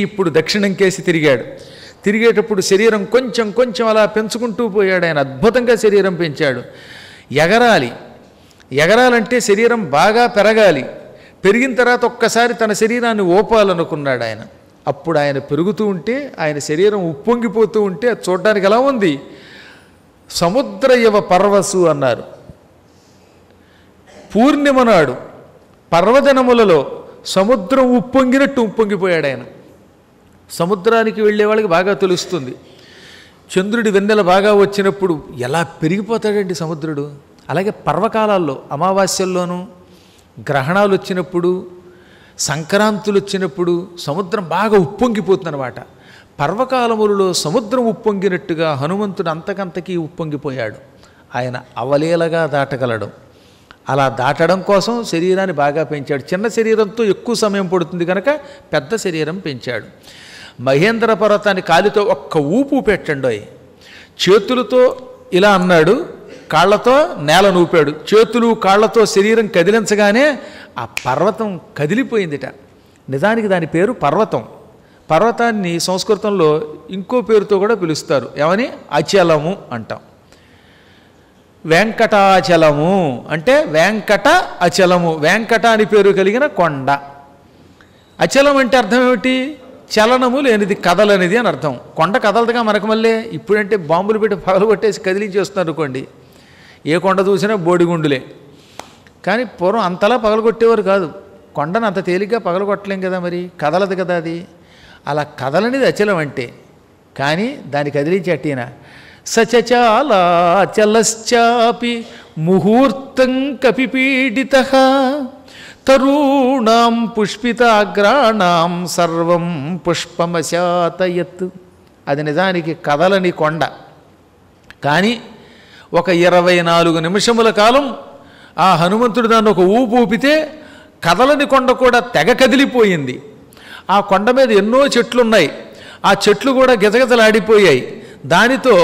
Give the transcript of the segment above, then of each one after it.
ఇప్పుడు దక్షిణం కేసి తిరిగాడు. తిరిగేటప్పుడు శరీరం కొంచెం కొంచెం అలా పెంచుకుంటూ పోయాడు. ఆయన అద్భుతంగా శరీరం పెంచాడు. ఎగరాలంటే శరీరం బాగా పెరగాలి. పెరిగిన తర్వాత ఒక్కసారి తన శరీరాన్ని ఓపాలనుకున్నాడు ఆయన. అప్పుడు ఆయన పెరుగుతూ ఉంటే ఆయన శరీరం ఉప్పొంగిపోతూ ఉంటే అది చూడడానికి ఎలా ఉంది? సముద్రయవ పర్వసు అన్నారు. పూర్ణిమ నాడు పర్వదినములలో సముద్రం ఉప్పొంగినట్టు ఉప్పొంగిపోయాడు ఆయన. సముద్రానికి వెళ్ళే వాళ్ళకి బాగా తెలుస్తుంది. చంద్రుడి వెన్నెల బాగా వచ్చినప్పుడు ఎలా పెరిగిపోతాడండి సముద్రుడు. అలాగే పర్వకాలాల్లో అమావాస్యల్లోనూ గ్రహణాలు వచ్చినప్పుడు సంక్రాంతులు వచ్చినప్పుడు సముద్రం బాగా ఉప్పొంగిపోతుందన్నమాట. పర్వకాలములలో సముద్రం ఉప్పొంగినట్టుగా హనుమంతుడు అంతకంతకీ ఉప్పొంగిపోయాడు. ఆయన అవలీలగా దాటగలడు. అలా దాటడం కోసం శరీరాన్ని బాగా పెంచాడు. చిన్న శరీరంతో ఎక్కువ సమయం పడుతుంది కనుక పెద్ద శరీరం పెంచాడు. మహేంద్ర పర్వతాన్ని కాలితో ఒక్క ఊపు పెట్టండి. చేతులతో ఇలా అన్నాడు, కాళ్లతో నేల నూపాడు. చేతులు కాళ్లతో శరీరం కదిలించగానే ఆ పర్వతం కదిలిపోయిందిట. నిజానికి దాని పేరు పర్వతం. పర్వతాన్ని సంస్కృతంలో ఇంకో పేరుతో కూడా పిలుస్తారు. ఏమని? అచలము అంటాం. వెంకటాచలము అంటే వెంకట అచలము. వెంకట అని పేరు కలిగిన కొండ. అచలం అంటే అర్థం ఏమిటి? చలనము లేనిది, కదలనిది అని అర్థం. కొండ కదలదుగా మనకు. మళ్ళీ ఇప్పుడంటే బాంబులు పెట్టి పగలు కొట్టేసి కదిలించేస్తున్నారు అనుకోండి. ఏ కొండ చూసినా బోడిగుండులే. కానీ పూర్వం అంతలా పగలగొట్టేవారు కాదు. కొండను అంత తేలిగ్గా పగలగొట్టలేం కదా, మరి కదలదు కదా అది. అలా కదలనిది అచలం అంటే. కానీ దాన్ని కదిలించేటిన సచచాలాచలశ్చాపి ముహూర్తం కపిపీడిత తరుణాం పుష్పితాగ్రాణాం సర్వం పుష్పమశాతయత్. అది నిజానికి కదలని కొండ. కానీ ఒక 24 నిమిషముల కాలం ఆ హనుమంతుడు దాన్ని ఒక ఊపు ఊపితే కదలని కొండ కూడా తెగ కదిలిపోయింది. ఆ కొండ మీద ఎన్నో చెట్లున్నాయి. ఆ చెట్లు కూడా గిజగిజలాడిపోయాయి. దానితో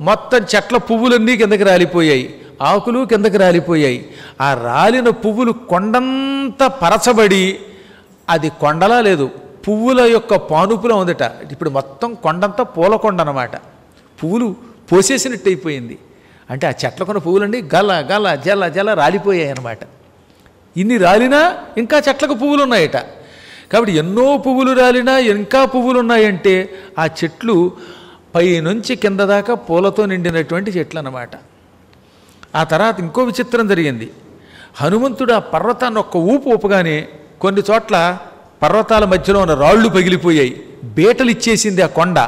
మొత్తం చెట్ల పువ్వులన్నీ కిందకి రాలిపోయాయి, ఆకులు కిందకి రాలిపోయాయి. ఆ రాలిన పువ్వులు కొండంతా పరచబడి అది కొండలా లేదు, పువ్వుల యొక్క పానుపులా ఉందట. ఇప్పుడు మొత్తం కొండంతా పూలకొండ అన్నమాట. పువ్వులు పోసేసినట్టు అయిపోయింది. అంటే ఆ చెట్లకున్న పువ్వులన్నీ గల గల జల జల రాలిపోయాయి అన్నమాట. ఇన్ని రాలినా ఇంకా చెట్లకు పువ్వులు ఉన్నాయట. కాబట్టి ఎన్నో పువ్వులు రాలినా ఇంకా పువ్వులు ఉన్నాయంటే ఆ చెట్లు పైనుంచి కింద దాకా పూలతో నిండినటువంటి చెట్లు అన్నమాట. ఆ తర్వాత ఇంకో విచిత్రం జరిగింది. హనుమంతుడు ఆ పర్వతాన్ని ఒక్క ఊపు ఊపగానే కొన్ని చోట్ల పర్వతాల మధ్యలో ఉన్న రాళ్ళు పగిలిపోయాయి. బీటలు ఇచ్చేసింది ఆ కొండ.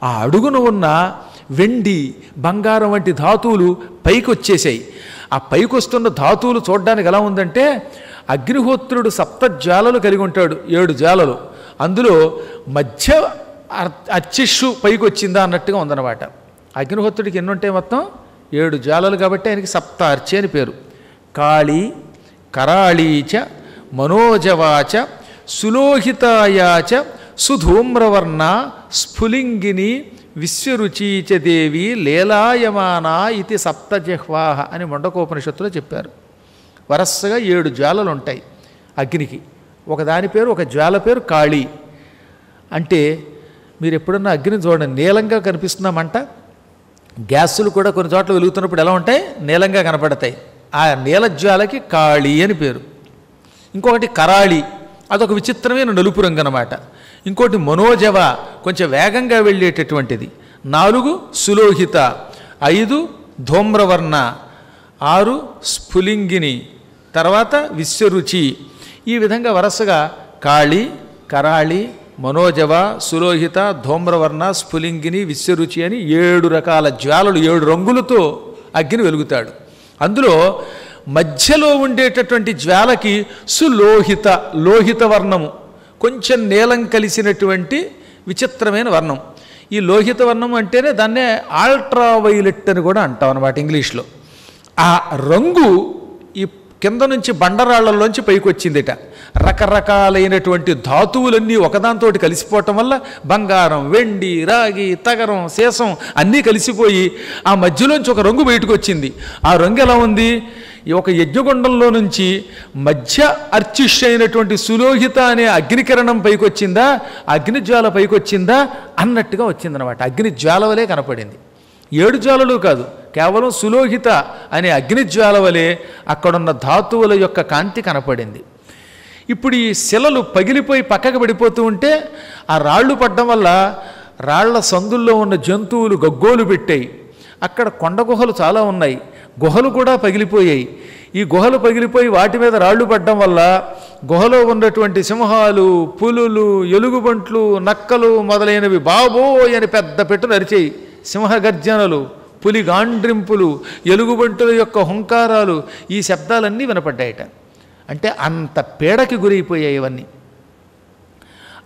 ఆ అడుగున ఉన్న వెండి, బంగారం వంటి ధాతువులు పైకి వచ్చేసాయి. ఆ పైకి వస్తున్న ధాతువులు చూడడానికి ఎలా ఉందంటే అగ్నిహోత్రుడు 7 జ్వాలలు కలిగి ఉంటాడు, 7 జ్వాలలు. అందులో మధ్య అచ్చిష్షు పైకి వచ్చిందా అన్నట్టుగా ఉందన్నమాట. అగ్నిహోత్రుడికి ఎన్ని ఉంటాయి? మొత్తం 7 జ్వాలలు. కాబట్టి ఆయనకి సప్త అర్చి అని పేరు. కాళీ కరాళీచ మనోజవాచ సులోహితాయాచ సుధూమ్రవర్ణ స్ఫులింగిని విశ్వరుచీచ దేవి లీలాయమానా ఇది సప్తజిహ్వాహ అని ముండకోపనిషత్తులో చెప్పారు. వరసగా 7 జ్వాలలు ఉంటాయి అగ్నికి. ఒకదాని పేరు, ఒక జ్వాల పేరు కాళీ. అంటే మీరు ఎప్పుడన్నా అగ్నిని చూడండి, నీలంగా కనిపిస్తుందా మంట? గ్యాసులు కూడా కొన్ని చోట్ల వెలుగుతున్నప్పుడు ఎలా ఉంటాయి? నీలంగా కనపడతాయి. ఆ నీలజ్వాలకి కాళీ అని పేరు. ఇంకొకటి కరాళి, అదొక విచిత్రమైన నలుపు రంగు అన్నమాట. ఇంకోటి మనోజవ, కొంచెం వేగంగా వెళ్ళేటటువంటిది. 4 సులోహిత, 5 ధూమ్రవర్ణ, 6 స్ఫులింగిని, తర్వాత విశ్వరుచి. ఈ విధంగా వరుసగా కాళీ కరాళి మనోజవ సులోహిత ధూమ్రవర్ణ స్ఫులింగిని విశ్వరుచి అని 7 రకాల జ్వాలలు, 7 రంగులతో అగ్ని వెలుగుతాడు. అందులో మధ్యలో ఉండేటటువంటి జ్వాలకి సులోహిత, లోహిత వర్ణము, కొంచెం నీలం కలిసినటువంటి విచిత్రమైన వర్ణం. ఈ లోహిత వర్ణం అంటేనే దాన్నే అల్ట్రావైలెట్ అని కూడా అంటాం అన్నమాట ఇంగ్లీష్లో. ఆ రంగు ఈ కింద నుంచి బండరాళ్లలోంచి పైకి వచ్చిందిట. రకరకాలైనటువంటి ధాతువులన్నీ ఒకదాంతో కలిసిపోవటం వల్ల బంగారం, వెండి, రాగి, తగరం, సీసం అన్నీ కలిసిపోయి ఆ మధ్యలోంచి ఒక రంగు బయటకు వచ్చింది. ఆ రంగు ఎలా ఉంది? ఈ ఒక యజ్ఞగుండంలో నుంచి మధ్య అర్చిష్ అయినటువంటి సులోహిత అనే అగ్నికిరణం పైకొచ్చిందా, అగ్నిజ్వాల పైకొచ్చిందా అన్నట్టుగా వచ్చిందనమాట. అగ్నిజ్వాల వలె కనపడింది. 7 జ్వాలలు కాదు, కేవలం సులోహిత అనే అగ్నిజ్వాల వలె అక్కడున్న ధాతువుల యొక్క కాంతి కనపడింది. ఇప్పుడు ఈ శిలలు పగిలిపోయి పక్కకు పడిపోతూ ఉంటే ఆ రాళ్ళు పడ్డం వల్ల రాళ్ల సందుల్లో ఉన్న జంతువులు గగ్గోలు పెట్టాయి. అక్కడ కొండ గుహలు చాలా ఉన్నాయి, గుహలు కూడా పగిలిపోయాయి. ఈ గుహలు పగిలిపోయి వాటి మీద రాళ్ళు పడ్డం వల్ల గుహలో ఉన్నటువంటి సింహాలు, పులులు, ఎలుగుబంట్లు, నక్కలు మొదలైనవి బాబోయ్ అని పెద్ద పెట్టు నరిచాయి. సింహగర్జనలు, పులి గాండ్రింపులు, ఎలుగుబంటుల యొక్క హుంకారాలు, ఈ శబ్దాలన్నీ వినపడ్డాయట. అంటే అంత పీడకి గురైపోయాయి ఇవన్నీ.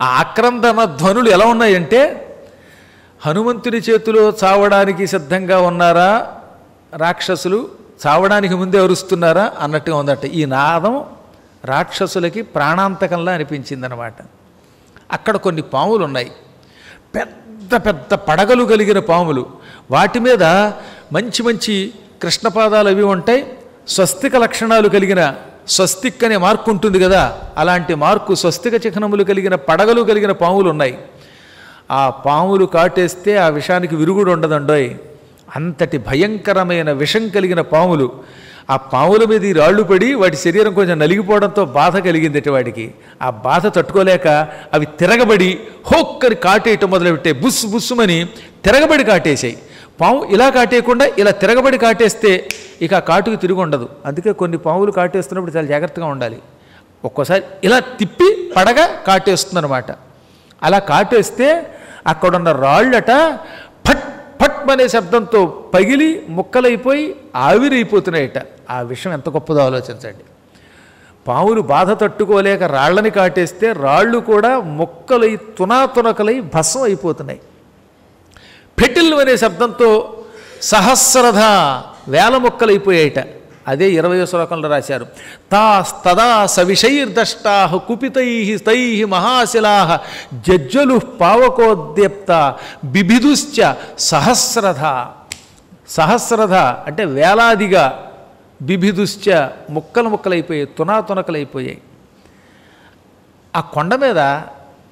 ఆ ఆక్రందన ధ్వనులు ఎలా ఉన్నాయంటే హనుమంతుని చేతిలో చావడానికి సిద్ధంగా ఉన్నారా రాక్షసులు, చావడానికి ముందే అరుస్తున్నారా అన్నట్టుగా ఉందట. ఈ నాదం రాక్షసులకి ప్రాణాంతకంలా అనిపించిందనమాట. అక్కడ కొన్ని పాములు ఉన్నాయి, పెద్ద పెద్ద పడగలు కలిగిన పాములు. వాటి మీద మంచి మంచి కృష్ణపాదాలు అవి ఉంటాయి. స్వస్తిక లక్షణాలు కలిగిన, స్వస్తిక్ అనే మార్కు ఉంటుంది కదా, అలాంటి మార్కు స్వస్తిక చిహ్నములు కలిగిన పడగలు కలిగిన పాములు ఉన్నాయి. ఆ పాములు కాటేస్తే ఆ విషానికి విరుగుడు ఉండదండోయ్. అంతటి భయంకరమైన విషం కలిగిన పాములు. ఆ పాముల మీద ఈ రాళ్ళు పడి వాటి శరీరం కొంచెం నలిగిపోవడంతో బాధ కలిగింది వాడికి. ఆ బాధ తట్టుకోలేక అవి తిరగబడి హోక్కని కాటేయటం మొదలుపెట్టాయి. బుస్సు బుస్సుమని తిరగబడి కాటేసాయి. పాము ఇలా కాటేయకుండా ఇలా తిరగబడి కాటేస్తే ఇక ఆ కాటుకు తిరిగి ఉండదు. అందుకే కొన్ని పాములు కాటేస్తున్నప్పుడు చాలా జాగ్రత్తగా ఉండాలి. ఒక్కోసారి ఇలా తిప్పి పడగ కాటేస్తుందన్నమాట. అలా కాటేస్తే అక్కడున్న రాళ్ళట ఫట్ ఫట్ అనే శబ్దంతో పగిలి ముక్కలైపోయి ఆవిరైపోతున్నాయట. ఆ విషయం ఎంత గొప్పదో ఆలోచించండి. పాములు బాధ తట్టుకోలేక రాళ్ళని కాటేస్తే రాళ్ళు కూడా ముక్కలై తునాతునకలై భస్మం అయిపోతున్నాయి. ఫెటిల్ అనే శబ్దంతో సహస్రధ వేల ముక్కలైపోయాయట. అదే 20వ శ్లోకంలో రాశారు. తాస్తదా సవిషైర్దష్టా కుపితై స్తై మహాశిలా జజ్జలు పావకోద్యప్త బిభిదుశ్చ సహస్రధ. సహస్రధ అంటే వేలాదిగా, బిభిదుశ్చ ముక్కలు ముక్కలైపోయాయి, తునాతునకలైపోయాయి. ఆ కొండ మీద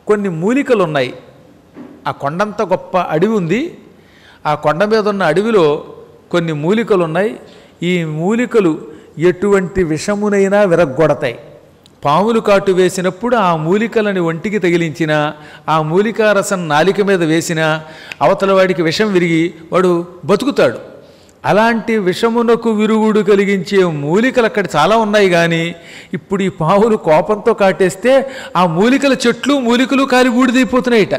కొన్ని మూలికలు ఉన్నాయి. ఆ కొండంత గొప్ప అడవి ఉంది. ఆ కొండ మీద ఉన్న అడవిలో కొన్ని మూలికలు ఉన్నాయి. ఈ మూలికలు ఎటువంటి విషమునైనా విరగ్గొడతాయి. పాములు కాటు వేసినప్పుడు ఆ మూలికలని ఒంటికి తగిలించిన, ఆ మూలికా రసం నాలిక మీద వేసిన అవతల వాడికి విషం విరిగి వాడు బతుకుతాడు. అలాంటి విషమునకు విరుగుడు కలిగించే మూలికలు అక్కడ చాలా ఉన్నాయి. కానీ ఇప్పుడు ఈ పాములు కోపంతో కాటేస్తే ఆ మూలికల చెట్లు మూలికలు కాలి బూడిదైపోతున్నాయిట.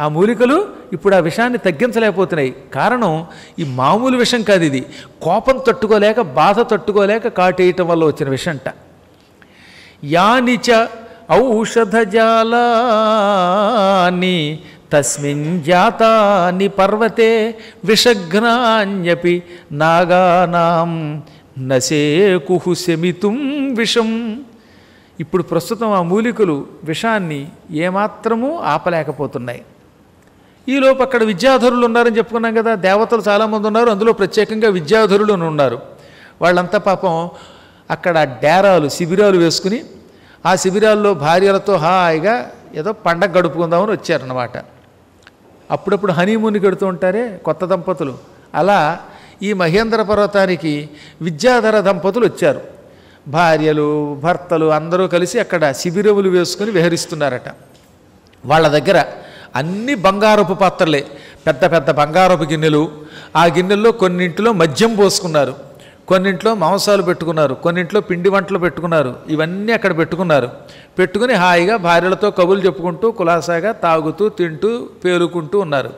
ఆ మూలికలు ఇప్పుడు ఆ విషాన్ని తగ్గించలేకపోతున్నాయి. కారణం ఈ మామూలు విషం కాదు, ఇది కోపం తట్టుకోలేక, బాధ తట్టుకోలేక కాటేయటం వల్ల వచ్చిన విషంట. యానిచ ఔషధజాలాని తస్మిన్ జాతాని పర్వతే విషఘ్నాన్యపి నాగానాం నసేకుహు శమితుం విషం. ఇప్పుడు ప్రస్తుతం ఆ మూలికలు విషాన్ని ఏమాత్రమూ ఆపలేకపోతున్నాయి. ఈలోపు అక్కడ విద్యాధరులు ఉన్నారని చెప్పుకున్నాం కదా, దేవతలు చాలామంది ఉన్నారు, అందులో ప్రత్యేకంగా విద్యాధరులు ఉన్నారు. వాళ్ళంతా పాపం అక్కడ డేరాలు, శిబిరాలు వేసుకుని ఆ శిబిరాల్లో భార్యలతో హాయిగా ఏదో పండగ గడుపుకుందామని వచ్చారన్నమాట. అప్పుడప్పుడు హనీమూన్కి వెడుతూ ఉంటారే కొత్త దంపతులు, అలా ఈ మహేంద్ర పర్వతానికి విద్యాధర దంపతులు వచ్చారు. భార్యలు, భర్తలు అందరూ కలిసి అక్కడ శిబిరములు వేసుకుని విహరిస్తున్నారట. వాళ్ళ దగ్గర అన్ని బంగారపు పాత్రలే, పెద్ద పెద్ద బంగారపు గిన్నెలు. ఆ గిన్నెల్లో కొన్నింటిలో మద్యం పోసుకున్నారు, కొన్నింట్లో మాంసాలు పెట్టుకున్నారు, కొన్నింట్లో పిండి వంటలు పెట్టుకున్నారు. ఇవన్నీ అక్కడ పెట్టుకుని హాయిగా భార్యలతో కబుర్లు చెప్పుకుంటూ కులాసాగా తాగుతూ తింటూ పేలుకుంటూ ఉన్నారు.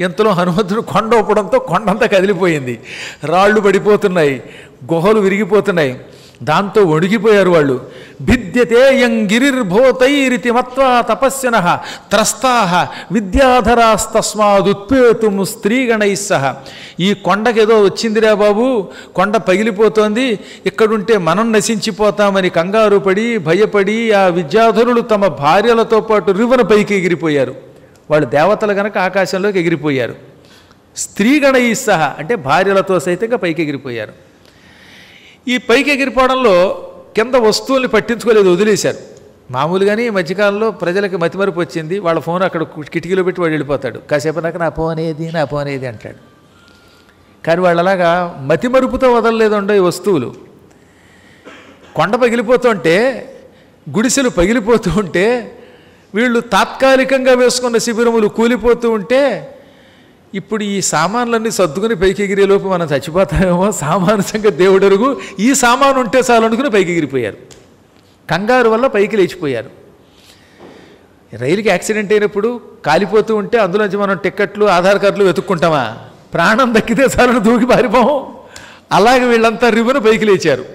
ఇంతలో హనుమంతుడు కొండ ఊపడంతో కొండంతా కదిలిపోయింది, రాళ్ళు పడిపోతున్నాయి, గుహలు విరిగిపోతున్నాయి. దాంతో వణిగిపోయారు వాళ్ళు. భిద్యతే యంగిరిర్భూతైరితి మత్వా తపస్వినః త్రస్తాః విద్యాధరాస్తస్మాదుత్పేతుం స్త్రీగణైః సహ. ఈ కొండకేదో వచ్చిందిరా బాబు, కొండ పగిలిపోతోంది, ఇక్కడుంటే మనం నశించిపోతామని కంగారు పడి భయపడి ఆ విద్యాధరులు తమ భార్యలతో పాటు రివన పైకి ఎగిరిపోయారు. వాళ్ళు దేవతలు గనక ఆకాశంలోకి ఎగిరిపోయారు. స్త్రీగణైః సహ అంటే భార్యలతో సైతంగా పైకి ఎగిరిపోయారు. ఈ పైకి ఎగిరిపోవడంలో కింద వస్తువుల్ని పట్టించుకోలేదు, వదిలేశారు. మామూలుగానే ఈ మధ్యకాలంలో ప్రజలకి మతిమరుపు వచ్చింది. వాళ్ళ ఫోన్ అక్కడ కిటికీలో పెట్టి వాడు వెళ్ళిపోతాడు. కాసేపు నాకు నా ఫోన్ ఏది అంటాడు. కానీ వాళ్ళు అలాగా మతిమరుపుతో వదలలేదు ఉండవు ఈ వస్తువులు. కొండ పగిలిపోతుంటే, గుడిసెలు పగిలిపోతూ ఉంటే, వీళ్ళు తాత్కాలికంగా వేసుకున్న శిబిరములు కూలిపోతూ ఉంటే, ఇప్పుడు ఈ సామాన్లన్నీ సర్దుకుని పైకి ఎగిరేలోపు మనం చచ్చిపోతామేమో, సామాను సంగతి దేవుడరుగు, ఈ సామాను ఉంటే చాలు అనుకుని పైకి ఎగిరిపోయారు. కంగారు వల్ల పైకి లేచిపోయారు. రైలుకి యాక్సిడెంట్ అయినప్పుడు కాలిపోతూ ఉంటే అందులోంచి మనం టిక్కెట్లు ఆధార్ కార్డులు వెతుక్కుంటామా? ప్రాణం దక్కితే చాలని దూకి పారిపోం. అలాగే వీళ్ళంతా రివ్వున పైకి లేచారు.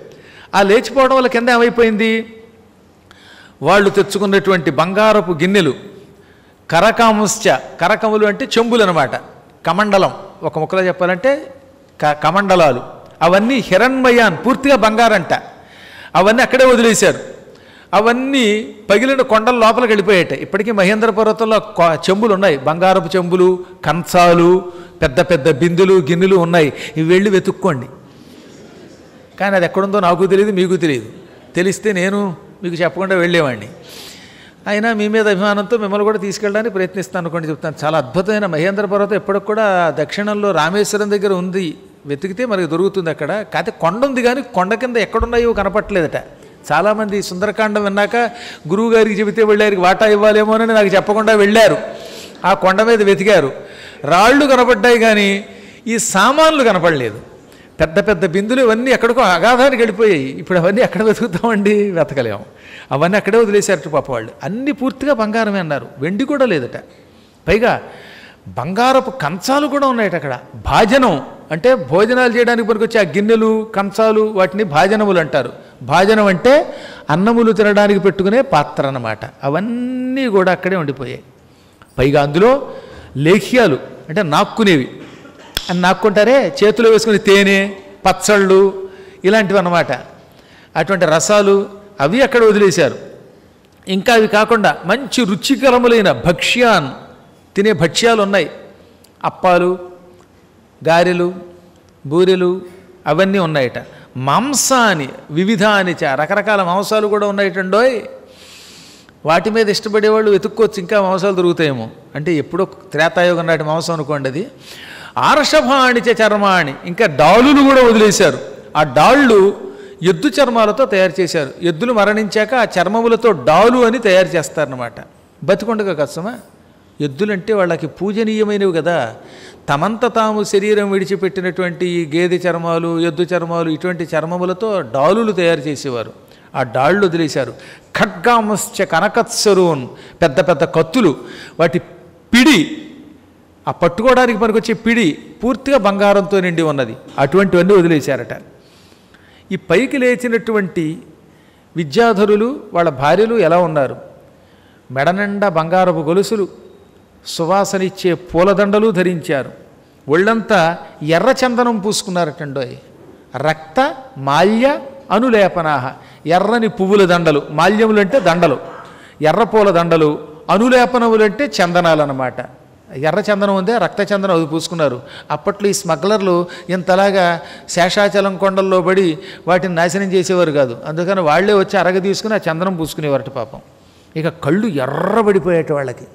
ఆ లేచిపోవడం వల్ల కింద ఏమైపోయింది, వాళ్ళు తెచ్చుకున్నటువంటి బంగారపు గిన్నెలు, కరకాముశ్చ, కరకములు అంటే చెంబులు అనమాట, కమండలం, ఒక ముక్కలో చెప్పాలంటే కమండలాలు, అవన్నీ హిరణ్మయాన్, పూర్తిగా బంగారంట. అవన్నీ అక్కడే వదిలేశారు. అవన్నీ పగిలిన కొండల లోపలికి వెళ్ళిపోయాట. ఇప్పటికీ మహేంద్ర పర్వతంలో చెంబులు ఉన్నాయి, బంగారపు చెంబులు, కంచాలు, పెద్ద పెద్ద బిందులు గిన్నెలు ఉన్నాయి. ఇవి వెళ్ళి వెతుక్కోండి. కానీ అది ఎక్కడుందో నాకు తెలియదు, మీకు తెలియదు. తెలిస్తే నేను మీకు చెప్పకుండా వెళ్ళేవాడిని. అయినా మీ మీద అభిమానంతో మిమ్మల్ని కూడా తీసుకెళ్ళడానికి ప్రయత్నిస్తాను అనుకోండి, చెప్తాను. చాలా అద్భుతమైన మహేంద్ర పర్వతం ఎప్పటికి కూడా దక్షిణంలో రామేశ్వరం దగ్గర ఉంది. వెతికితే మనకి దొరుకుతుంది అక్కడ. కాకపోతే కొండ ఉంది కానీ కొండ కింద ఎక్కడున్నాయో కనపట్లేదట. చాలామంది సుందరకాండం విన్నాక గురువుగారికి చెబితే వెళ్ళారికి వాటా ఇవ్వాలేమోనని నాకు చెప్పకుండా వెళ్ళారు. ఆ కొండ మీద వెతికారు. రాళ్ళు కనపడ్డాయి కానీ ఈ సామాన్లు కనపడలేదు. పెద్ద పెద్ద బిందులు ఇవన్నీ ఎక్కడికో అగాధానికి వెళ్ళిపోయాయి. ఇప్పుడు అవన్నీ ఎక్కడ వెతుకుతామండి? వెతకలేము. అవన్నీ అక్కడే వదిలేశారట పాప వాళ్ళు. అన్నీ పూర్తిగా బంగారమే అన్నారు, వెండి కూడా లేదట. పైగా బంగారపు కంచాలు కూడా ఉన్నాయట అక్కడ. భాజనం అంటే భోజనాలు చేయడానికి పనికొచ్చే ఆ గిన్నెలు, కంచాలు, వాటిని భాజనములు అంటారు. భాజనం అంటే అన్నములు తినడానికి పెట్టుకునే పాత్ర అన్నమాట. అవన్నీ కూడా అక్కడే ఉండిపోయాయి. పైగా అందులో లేఖ్యాలు అంటే నాక్కునేవి అని నాక్కుంటారే, చేతిలో వేసుకుని తేనె, పచ్చళ్ళు ఇలాంటివి అన్నమాట. అటువంటి రసాలు అవి అక్కడ వదిలేశారు. ఇంకా అవి కాకుండా మంచి రుచికరములైన భక్ష్యాన్, తినే భక్ష్యాలు ఉన్నాయి. అప్పాలు, గారెలు, బూరెలు అవన్నీ ఉన్నాయట. మాంసాని వివిధాని రకరకాల మాంసాలు కూడా ఉన్నాయటండోయ్. వాటి మీద ఇష్టపడేవాళ్ళు వెతుక్కోవచ్చు, ఇంకా మాంసాలు దొరుకుతాయేమో. అంటే ఎప్పుడో త్రేతాయుగం నాటి మాంసం అనుకోండి అది. ఆర్షభాణిచ చర్మాణి, ఇంకా డాళ్ళులు కూడా వదిలేశారు. ఆ డాళ్ళు ఎద్దు చర్మాలతో తయారు చేశారు. ఎద్దులు మరణించాక ఆ చర్మములతో డాలు అని తయారు చేస్తారన్నమాట. బతికొండగా కష్టమా? ఎద్దులంటే వాళ్ళకి పూజనీయమైనవి కదా. తమంత తాము శరీరం విడిచిపెట్టినటువంటి ఈ గేదె చర్మాలు, ఎద్దు చర్మాలు, ఇటువంటి చర్మములతో డాలులు తయారు చేసేవారు. ఆ డాళ్ళు వదిలేశారు. ఖడ్గామశ్చ కనకత్సరూన్, పెద్ద పెద్ద కత్తులు, వాటి పిడి, ఆ పట్టుకోవడానికి పనికొచ్చే పిడి పూర్తిగా బంగారంతో నిండి ఉన్నది. అటువంటివన్నీ వదిలేశారట. ఈ పైకి లేచినటువంటి విద్యాధరులు వాళ్ళ భార్యలు ఎలా ఉన్నారు? మెడనిండా బంగారపు గొలుసులు, సువాసనిచ్చే పూలదండలు ధరించారు. ఒళ్ళంతా ఎర్రచందనం పూసుకున్నారటండోయ్. రక్త మాల్య అనులేపనాహ, ఎర్రని పువ్వుల దండలు, మాల్యములు అంటే దండలు, ఎర్ర పూల దండలు, అనులేపనములు అంటే చందనాలు అన్నమాట. ఎర్ర చందనం ఉందే, రక్త చందనం అది పూసుకున్నారు. అప్పట్లో ఈ స్మగ్లర్లు ఇంతలాగా శేషాచలం కొండల్లో పడి వాటిని నాశనం చేసేవారు కాదు. అందుకని వాళ్లే వచ్చి అరగ తీసుకుని ఆ చందనం పూసుకునేవారట పాపం. ఇక కళ్ళు ఎర్రబడిపోయేట వాళ్ళకి.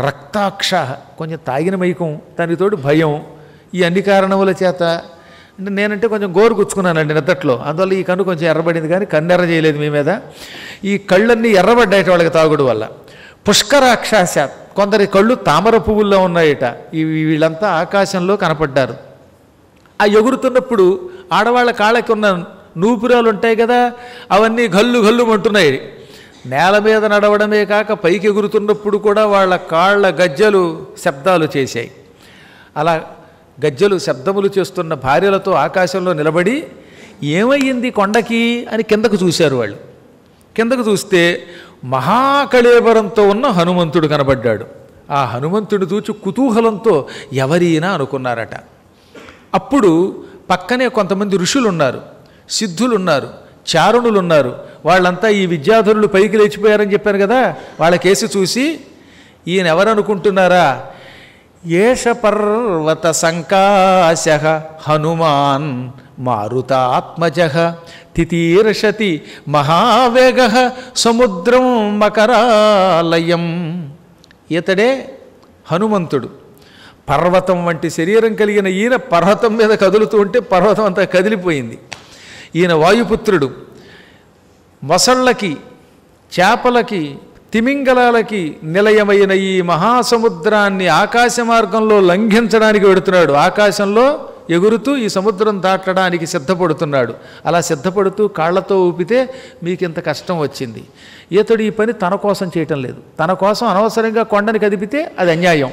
రక్తాక్ష, కొంచెం తాగిన మైకం, దానితోటి భయం, ఈ అన్ని కారణముల చేత. అంటే నేనంటే కొంచెం గోరు గుచ్చుకున్నానండి నిద్దట్లో, అందువల్ల ఈ కన్ను కొంచెం ఎర్రబడింది, కానీ కన్ను ఎర్ర చేయలేదు మీ మీద. ఈ కళ్ళన్నీ ఎర్రబడ్డాయట వాళ్ళకి తాగుడు వల్ల. పుష్కరాక్షాశ, కొందరి కళ్ళు తామర పువ్వుల్లో ఉన్నాయట. వీళ్ళంతా ఆకాశంలో కనపడ్డారు. ఆ ఎగురుతున్నప్పుడు ఆడవాళ్ళ కాళ్ళకి ఉన్న నూపురాలు ఉంటాయి కదా, అవన్నీ గల్లు గల్లు అంటున్నాయి. నేల మీద నడవడమే కాక పైకి ఎగురుతున్నప్పుడు కూడా వాళ్ళ కాళ్ళ గజ్జలు శబ్దాలు చేశాయి. అలా గజ్జలు శబ్దములు చేస్తున్న భార్యలతో ఆకాశంలో నిలబడి ఏమయ్యింది కొండకి అని కిందకు చూశారు వాళ్ళు. కిందకు చూస్తే మహాకళేబరంతో ఉన్న హనుమంతుడు కనబడ్డాడు. ఆ హనుమంతుడు చూచి కుతూహలంతో ఎవరైనా అనుకున్నారట. అప్పుడు పక్కనే కొంతమంది ఋషులు ఉన్నారు, సిద్ధులు ఉన్నారు, చారుణులు ఉన్నారు. వాళ్ళంతా ఈ విద్యాధరులు పైకి లేచిపోయారని చెప్పారు కదా, వాళ్ళ కేసు చూసి ఈయన ఎవరనుకుంటున్నారా, ఏష పర్వత సంకాశ హనుమాన్ మారుతాత్మజ తితీర్షతి మహావేగ సముద్రం మకరాలయం. ఇతడే హనుమంతుడు. పర్వతం వంటి శరీరం కలిగిన ఈయన పర్వతం మీద కదులుతూ ఉంటే పర్వతం అంతా కదిలిపోయింది. ఈయన వాయుపుత్రుడు. మొసళ్ళకి, చేపలకి, తిమింగలాలకి నిలయమైన ఈ మహాసముద్రాన్ని ఆకాశ మార్గంలో లంఘించడానికి వెడుతున్నాడు. ఆకాశంలో ఎగురుతూ ఈ సముద్రం దాటడానికి సిద్ధపడుతున్నాడు. అలా సిద్ధపడుతూ కాళ్లతో ఊపితే మీకు ఇంత కష్టం వచ్చింది. ఇతడు ఈ పని తన కోసం చేయటం లేదు. తన కోసం అనవసరంగా కొండని కదిపితే అది అన్యాయం.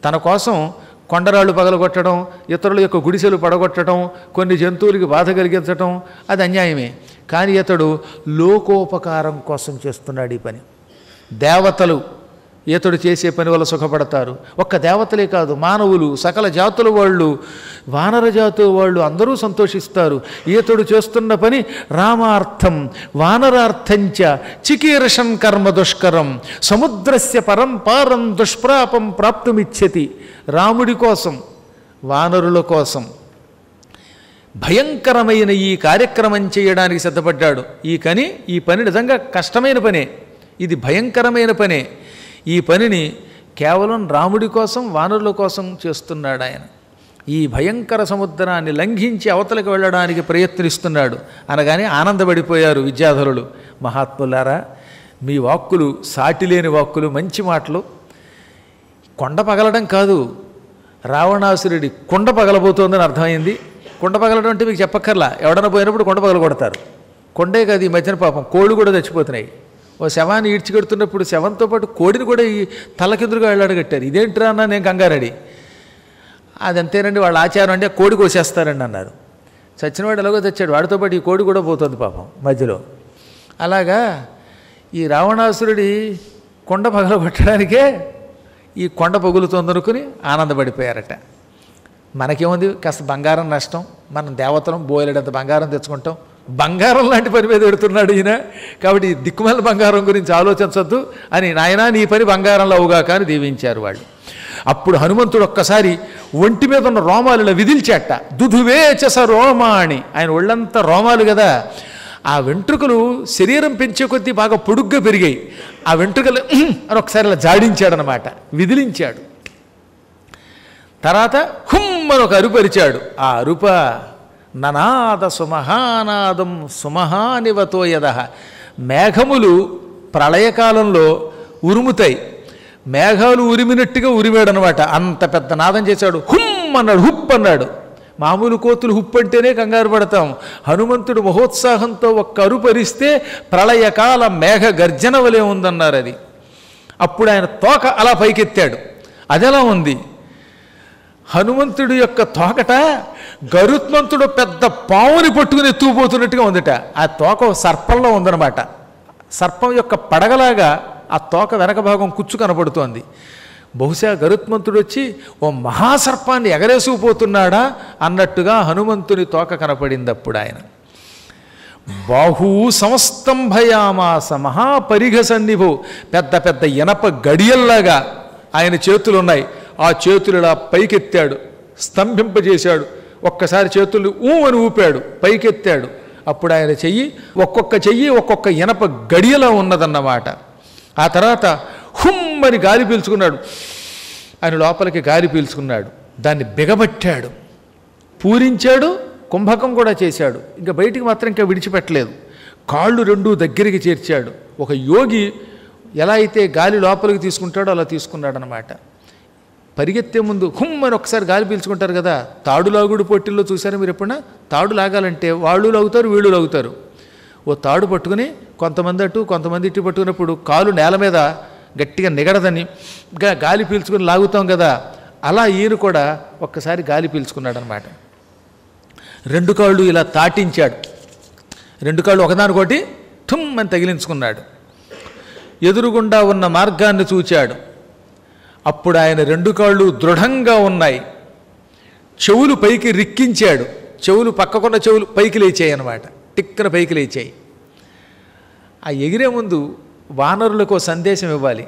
తన కోసం కొండరాళ్ళు పగలగొట్టడం, ఇతరుల యొక్క గుడిసెలు పడగొట్టడం, కొన్ని జంతువులకి బాధ కలిగించడం అది అన్యాయమే. కానీ ఇతడు లోకోపకారం కోసం చేస్తున్నాడు ఈ పని. దేవతలు ఇతడు చేసే పని వల్ల సుఖపడతారు. ఒక్క దేవతలే కాదు, మానవులు, సకల జాతుల వాళ్ళు, వానర జాతుల వాళ్ళు అందరూ సంతోషిస్తారు. ఈతడు చేస్తున్న పని రామార్థం వానరార్థంచ చికీర్షం కర్మ దుష్కరం సముద్రస్య పరంపారం దుష్ప్రాపం ప్రాప్తుమిచ్చతి. రాముడి కోసం, వానరుల కోసం భయంకరమైన ఈ కార్యక్రమం చేయడానికి సిద్ధపడ్డాడు. ఈ పని నిజంగా కష్టమైన పనే, ఇది భయంకరమైన పనే. ఈ పనిని కేవలం రాముడి కోసం, వానరుల కోసం చేస్తున్నాడు ఆయన. ఈ భయంకర సముద్రాన్ని లంఘించి అవతలకు వెళ్ళడానికి ప్రయత్నిస్తున్నాడు అనగానే ఆనందపడిపోయారు విద్యాధరులు. మహాత్ములారా, మీ వాక్కులు సాటిలేని వాక్కులు, మంచి మాటలు. కొండ పగలడం కాదు, రావణాసురుడి కొండ పగలబోతోందని అర్థమైంది. కొండ పగలడం అంటే మీకు చెప్పక్కర్లా, ఎవడన్నా పోయినప్పుడు కొండ పగల కొడతారు. కొండే కాదు, ఈ మధ్యన పాపం కోళ్ళు కూడా చచ్చిపోతున్నాయి. ఓ శవాన్ని ఈడ్చికెడుతున్నప్పుడు శవంతో పాటు కోడిని కూడా ఈ తలకిందులుగా వెళ్ళాడగట్టారు. ఇదేంట్రా అన్న, నేను కంగారడి. అదంతేనండి వాళ్ళ ఆచారం, అంటే కోడి కోసేస్తారండి అన్నారు. చచ్చినవాడు ఎలాగో తెచ్చాడు, వాడితో పాటు ఈ కోడి కూడా పోతుంది పాపం మధ్యలో. అలాగా ఈ రావణాసురుడి కొండ పగలగొట్టడానికే ఈ కొండ పగులుతోందనుకుని ఆనందపడిపోయారట. మనకేముంది, కాస్త బంగారం నష్టం, మనం దేవతలం బోయలేడంత బంగారం తెచ్చుకుంటాం. బంగారం లాంటి పని మీద పెడుతున్నాడు ఈయన, కాబట్టి దిక్కుమాల బంగారం గురించి ఆలోచించొద్దు అని, నాయనా నీ పని బంగారంలో అవుగాక అని దీవించారు వాళ్ళు. అప్పుడు హనుమంతుడు ఒక్కసారి ఒంటి మీద ఉన్న రోమాలు ఇలా విదిల్చేట. దుధువేచస రోమాణి, ఆయన ఒళ్ళంతా రోమాలు కదా, ఆ వెంట్రుకలు శరీరం పెంచే కొద్దీ బాగా పొడుగ్గా పెరిగాయి. ఆ వెంట్రుకలు అని ఒకసారి ఇలా జాడించాడనమాట, విదిలించాడు. తర్వాత హుమ్మని ఒక అరుపరిచాడు. ఆ అరుప ననాద సుమహానాదం సుమహానివతోయద. మేఘములు ప్రళయకాలంలో ఉరుముతాయి, మేఘాలు ఉరిమినట్టుగా ఉరిమాడనమాట. అంత పెద్ద నాదం చేశాడు. హుమ్ అన్నాడు, హుప్ అన్నాడు. మామూలు కోతులు హుప్ అంటేనే కంగారు పడతాం. హనుమంతుడు మహోత్సాహంతో ఒక్క అరుపరిస్తే ప్రళయకాల మేఘ గర్జన వలె ఉందన్నారు అది. అప్పుడు ఆయన తోక అలా పైకెత్తాడు. అదెలా ఉంది, హనుమంతుడి యొక్క తోకట గరుత్మంతుడు పెద్ద పావుని పట్టుకుని ఎత్తుకుపోతున్నట్టుగా ఉందట. ఆ తోక సర్పంలో ఉందన్నమాట. సర్పం యొక్క పడగలాగా ఆ తోక వెనక భాగం కుచ్చు కనపడుతోంది. బహుశా గరుత్మంతుడు వచ్చి ఓ మహాసర్పాన్ని ఎగరేసుకుపోతున్నాడా అన్నట్టుగా హనుమంతుని తోక కనపడింది. అప్పుడు ఆయన బాహూ సంస్తంభయామాస మహాపరిఘ సన్నిభో, పెద్ద పెద్ద ఇనప గడియల్లాగా ఆయన చేతులు ఉన్నాయి. ఆ చేతులు ఇలా పైకెత్తాడు, స్తంభింపజేశాడు. ఒక్కసారి చేతులు అని ఊపాడు, పైకెత్తాడు. అప్పుడు ఆయన ఒక్కొక్క చెయ్యి ఒక్కొక్క ఇనప గడియలా ఉన్నదన్నమాట. ఆ తర్వాత హుమ్మని గాలి పీల్చుకున్నాడు. ఆయన లోపలికి గాలి పీల్చుకున్నాడు, దాన్ని బిగబట్టాడు, పూరించాడు, కుంభకం కూడా చేశాడు. ఇంకా బయటికి మాత్రం ఇంకా విడిచిపెట్టలేదు. కాళ్ళు రెండూ దగ్గరికి చేర్చాడు. ఒక యోగి ఎలా అయితే గాలి లోపలికి తీసుకుంటాడో అలా తీసుకున్నాడు అన్నమాట. పరిగెత్తే ముందు హుమ్మని ఒకసారి గాలి పీల్చుకుంటారు కదా, తాడు లాగుడు పోటీల్లో చూసారా మీరు ఎప్పుడన్నా? తాడు లాగాలంటే వాళ్ళు లాగుతారు, వీళ్ళు లాగుతారు. ఓ తాడు పట్టుకుని కొంతమంది అటు కొంతమంది ఇటు పట్టుకున్నప్పుడు కాలు నేల మీద గట్టిగా నిగడదని గాలి పీల్చుకుని లాగుతాం కదా, అలా ఈయన కూడా ఒక్కసారి గాలి పీల్చుకున్నాడు అనమాట. రెండు కాళ్ళు ఇలా తాటించాడు, రెండు కాళ్ళు ఒకదానికోటి ఠుమ్ అని తగిలించుకున్నాడు. ఎదురుగుండా ఉన్న మార్గాన్ని చూచాడు. అప్పుడు ఆయన రెండు కాళ్ళు దృఢంగా ఉన్నాయి. చెవులు పైకి రిక్కించాడు. చెవులు పక్కకున్న చెవులు పైకి లేచాయి అన్నమాట, టిక్కన పైకి లేచాయి. ఆ ఎగిరే ముందు వానరులకు సందేశం ఇవ్వాలి.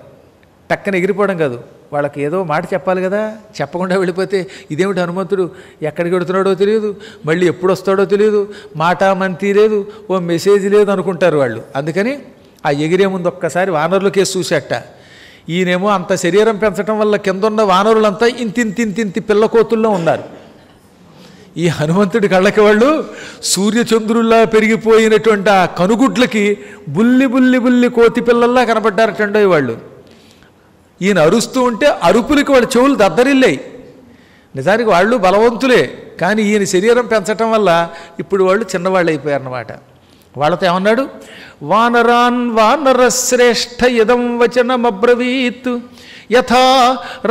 టక్కన ఎగిరిపోవడం కాదు, వాళ్ళకి ఏదో మాట చెప్పాలి కదా, చెప్పకుండా వెళ్ళిపోతే ఇదేమిటి హనుమంతుడు ఎక్కడికి వెడుతున్నాడో తెలియదు, మళ్ళీ ఎప్పుడు వస్తాడో తెలియదు, మాట మంతి లేదు, ఓ మెసేజ్ లేదు అనుకుంటారు వాళ్ళు. అందుకని ఆ ఎగిరే ముందు ఒక్కసారి వానరుల కేసు చూసేట. ఈయనేమో అంత శరీరం పెంచడం వల్ల కిందున్న వానరులంతా ఇంతింతి పిల్లకోతుల్లో ఉన్నారు. ఈ హనుమంతుడి కళ్ళకి వాళ్ళు సూర్యచంద్రుల్లా పెరిగిపోయినటువంటి ఆ కనుగుడ్లకి బుల్లి కోతి పిల్లల్లా కనపడ్డారటండో వాళ్ళు. ఈయన అరుస్తూ ఉంటే అరుపులకి వాళ్ళ చెవులు దద్దరిల్లాయి. నిజానికి వాళ్ళు బలవంతులే, కానీ ఈయన శరీరం పెంచటం వల్ల ఇప్పుడు వాళ్ళు చిన్నవాళ్ళు అయిపోయారన్నమాట. వాళ్ళతో ఏమన్నాడు, వానరాన్ వానరశ్రేష్ఠ ఇదం వచనమబ్రవీత్ యథా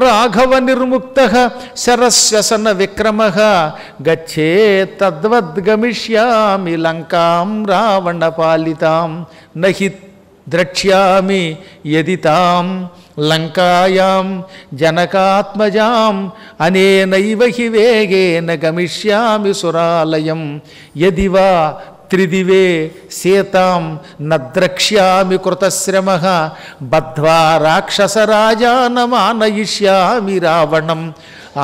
రాఘవ నిర్ముక్త శరస్వసన విక్రమ గచ్చే తద్వద్గమిష్యామి లంకాం రావణ పాలితాం నహి ద్రక్ష్యామి యది తాం లంకాయాం జనకాత్మజాం అనేనైవ హి వేగేన గమిష్యామి సురాలయం యది వా త్రిదివే సీతాం నద్రక్ష్యామి కృతశ్రమ బద్ధ్వా రాక్షసరాజానమానయిష్యామి రావణం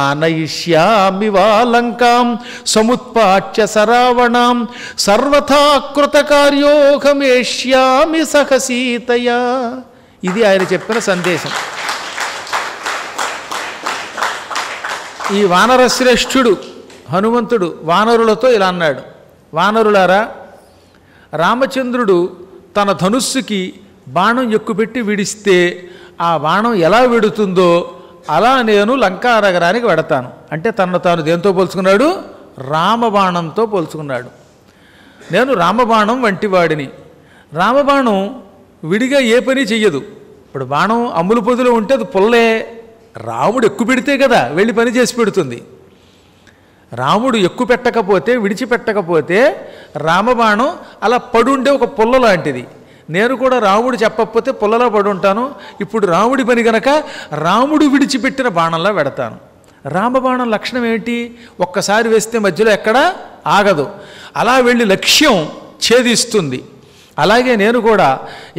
ఆనయిష్యామి వా లంకాం సముత్పాట్య సరావణాం సర్వథా కృతకార్యోహమేష్యామి సహ సీతయా. ఇది ఆయన చెప్పిన సందేశం. ఈ వానరశ్రేష్ఠుడు హనుమంతుడు వానరులతో ఇలా అన్నాడు, వానరులారా, రామచంద్రుడు తన ధనుస్సుకి బాణం ఎక్కుపెట్టి విడిస్తే ఆ బాణం ఎలా విడుతుందో అలా నేను లంకా నగరానికి వెడతాను. అంటే తనను తాను దేంతో పోల్చుకున్నాడు, రామబాణంతో పోల్చుకున్నాడు. నేను రామబాణం వంటివాడిని. రామబాణం విడిగా ఏ పని చెయ్యదు. ఇప్పుడు బాణం అమ్ముల పొదిలో ఉంటే అది పుల్లే, రాముడు ఎక్కువ పెడితే కదా వెళ్ళి పని చేసి పెడుతుంది. రాముడు ఎక్కువ పెట్టకపోతే విడిచిపెట్టకపోతే రామబాణం అలా పడుండే ఒక పుల్ల లాంటిది. నేను కూడా రాముడు చెప్పకపోతే పుల్లలా పడుంటాను. ఇప్పుడు రాముడి పని గనక రాముడు విడిచిపెట్టిన బాణంలా పెడతాను. రామబాణం లక్షణం ఏంటి, ఒక్కసారి వేస్తే మధ్యలో ఎక్కడా ఆగదు, అలా వెళ్ళి లక్ష్యం ఛేదిస్తుంది. అలాగే నేను కూడా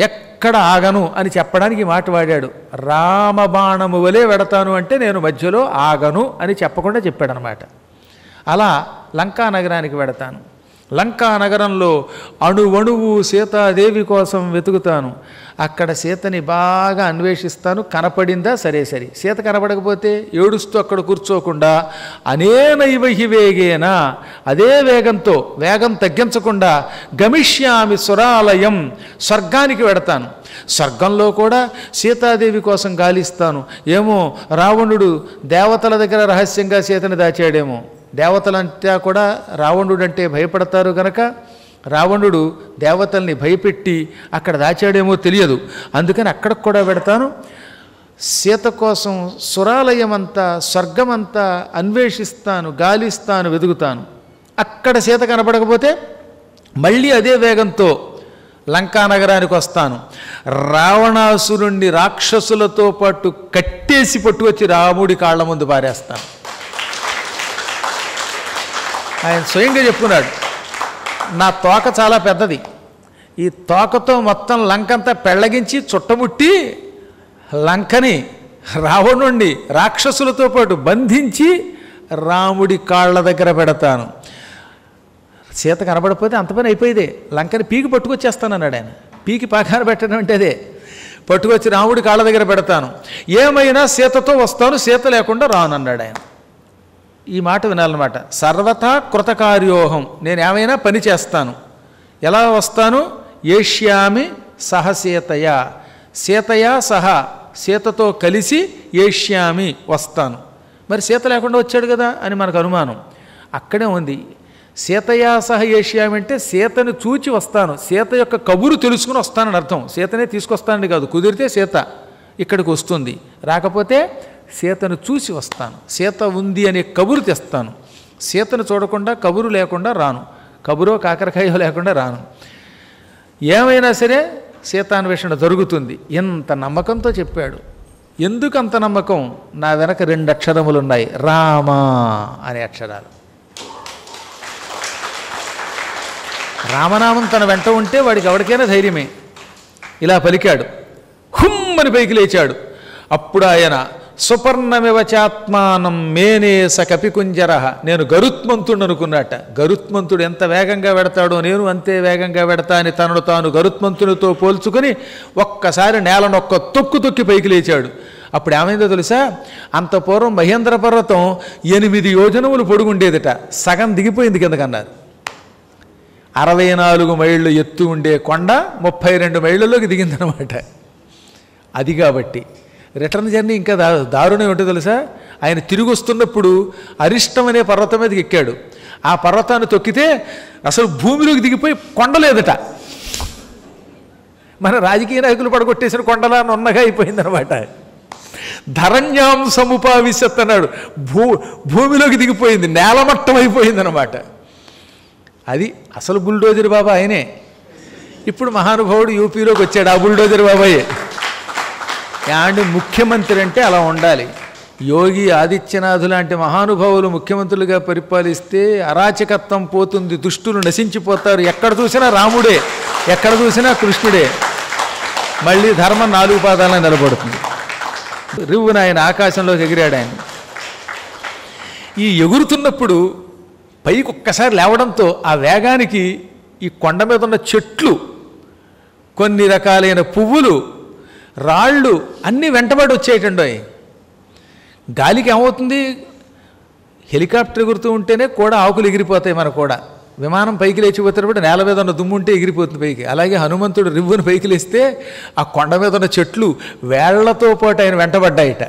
ఎక్కడ ఆగను అని చెప్పడానికి మాట వాడాడు. రామబాణము వలె వెడతాను అంటే నేను మధ్యలో ఆగను అని చెప్పకుండా చెప్పాడనమాట. అలా లంకా నగరానికి వెడతాను. లంకా నగరంలో అణువణువు సీతాదేవి కోసం వెతుకుతాను. అక్కడ సీతని బాగా అన్వేషిస్తాను. కనపడిందా సరే, సీత కనపడకపోతే ఏడుస్తూ అక్కడ కూర్చోకుండా అనేనైవ హి వేగేన, అదే వేగంతో, వేగం తగ్గించకుండా గమిష్యామి సురాలయం, స్వర్గానికి వెడతాను. స్వర్గంలో కూడా సీతాదేవి కోసం గాలిస్తాను. ఏమో రావణుడు దేవతల దగ్గర రహస్యంగా సీతని దాచాడేమో. దేవతలంతా కూడా రావణుడు అంటే భయపడతారు గనక రావణుడు దేవతల్ని భయపెట్టి అక్కడ దాచాడేమో తెలియదు. అందుకని అక్కడికి కూడా పెడతాను. సీత కోసం సురాలయమంతా స్వర్గమంతా అన్వేషిస్తాను, గాలిస్తాను, వెతుకుతాను. అక్కడ సీత కనపడకపోతే మళ్ళీ అదే వేగంతో లంకా నగరానికి వస్తాను. రావణాసురుణ్ణి రాక్షసులతో పాటు కట్టేసి పట్టుకొచ్చి రాముడి కాళ్ళ ముందు పారేస్తాను. ఆయన స్వయంగా చెప్పుకున్నాడు, నా తోక చాలా పెద్దది, ఈ తోకతో మొత్తం లంకంతా పెళ్ళగించి చుట్టముట్టి లంకని రావణుణ్ణి రాక్షసులతో పాటు బంధించి రాముడి కాళ్ళ దగ్గర పెడతాను. సీత కనబడిపోతే అంత పని అయిపోయేదే. లంకని పీకి పట్టుకొచ్చేస్తానన్నాడు ఆయన. పీకి పాకాన పెట్టడం అంటే అదే. పట్టుకొచ్చి రాముడి కాళ్ళ దగ్గర పెడతాను. ఏమైనా సీతతో వస్తాను, సీత లేకుండా రానన్నాడు ఆయన. ఈ మాట వినాలన్నమాట. సర్వథా కృతకార్యోహం, నేను ఏమైనా పని చేస్తాను. ఎలా వస్తాను, ఏష్యామి సహ సీతయా, సీతయా సహ, సీతతో కలిసి ఏష్యామి వస్తాను. మరి సీత లేకుండా వచ్చాడు కదా అని మనకు అనుమానం. అక్కడే ఉంది. సీతయా సహ ఏష్యామి అంటే సీతను చూచి వస్తాను, సీత యొక్క కబురు తెలుసుకుని వస్తానని అర్థం. సీతనే తీసుకొస్తానని కాదు, కుదిరితే సీత ఇక్కడికి వస్తుంది, రాకపోతే సీతను చూసి వస్తాను. సీత ఉంది అనే కబురు తెస్తాను. సీతను చూడకుండా కబురు లేకుండా రాను, కబురో కాకరకాయో లేకుండా రాను. ఏమైనా సరే సీతాన్వేషణ జరుగుతుంది. ఎంత నమ్మకంతో చెప్పాడు. ఎందుకు అంత నమ్మకం? నా వెనక 2 అక్షరములు ఉన్నాయి, రామ అనే అక్షరాలు. రామనామం తన వెంట ఉంటే వాడికి ఎవరికైనా ధైర్యమే. ఇలా పలికాడు, హుమ్మని పైకి లేచాడు. అప్పుడు ఆయన సుపర్ణమివ చాత్మానం మేనే స కపికుంజర. నేను గరుత్మంతుడు అనుకున్నట. గరుత్మంతుడు ఎంత వేగంగా వెడతాడో నేను అంతే వేగంగా వెడతా అని తనను తాను గరుత్మంతునితో పోల్చుకొని ఒక్కసారి నేలనొక్క తొక్కు తొక్కి పైకి లేచాడు. అప్పుడు ఏమైందో తెలుసా? అంత పూర్వం మహేంద్ర పర్వతం 8 యోజనములు పొడుగుండేదట, సగం దిగిపోయింది కిందకన్నారు. 64 మైళ్ళు ఎత్తు ఉండే కొండ 32 మైళ్ళలోకి దిగిందనమాట. అది కాబట్టి రిటర్న్ జర్నీ ఇంకా దారుణం ఏంటో తెలుసా? ఆయన తిరిగి వస్తున్నప్పుడు అరిష్టం అనే పర్వతం మీదకి ఎక్కాడు. ఆ పర్వతాన్ని తొక్కితే అసలు భూమిలోకి దిగిపోయి కొండలేదట. మన రాజకీయ నాయకులు పడగొట్టేసిన కొండలా నున్నగా అయిపోయిందనమాట. ధరణ్యాం సముపావిశత్ అన్నాడు. భూమిలోకి దిగిపోయింది, నేలమట్టం అయిపోయిందనమాట. అది అసలు బుల్డోజర్ బాబా ఆయనే. ఇప్పుడు మహానుభావుడు యూపీలోకి వచ్చాడు, ఆ బుల్డోజర్ బాబాయే. యాండ్ ముఖ్యమంత్రి అంటే అలా ఉండాలి. యోగి ఆదిత్యనాథ్ లాంటి మహానుభావులు ముఖ్యమంత్రులుగా పరిపాలిస్తే అరాచకత్వం పోతుంది, దుష్టులు నశించిపోతారు. ఎక్కడ చూసినా రాముడే, ఎక్కడ చూసినా కృష్ణుడే. మళ్ళీ ధర్మం 4 పాదాలను నిలబడుతుంది. రివ్వున ఆయన ఆకాశంలోకి ఎగిరాడు. ఆయన ఈ ఎగురుతున్నప్పుడు పైకి ఒక్కసారి లేవడంతో ఆ వేగానికి ఈ కొండ మీద ఉన్న చెట్లు, కొన్ని రకాలైన పువ్వులు, రాళ్ళు అన్నీ వెంటబడి వచ్చేయటండో. గాలికి ఏమవుతుంది? హెలికాప్టర్ ఎగురుతూ ఉంటేనే కూడా ఆకులు ఎగిరిపోతాయి. మన కూడా విమానం పైకి లేచిపోతున్నప్పుడు నేల మీద ఉన్న దుమ్ము ఉంటే ఎగిరిపోతుంది పైకి. అలాగే హనుమంతుడు రివ్వును పైకి లేస్తే ఆ కొండ మీద ఉన్న చెట్లు వేళ్లతో పాటు ఆయన వెంటబడ్డాయిట.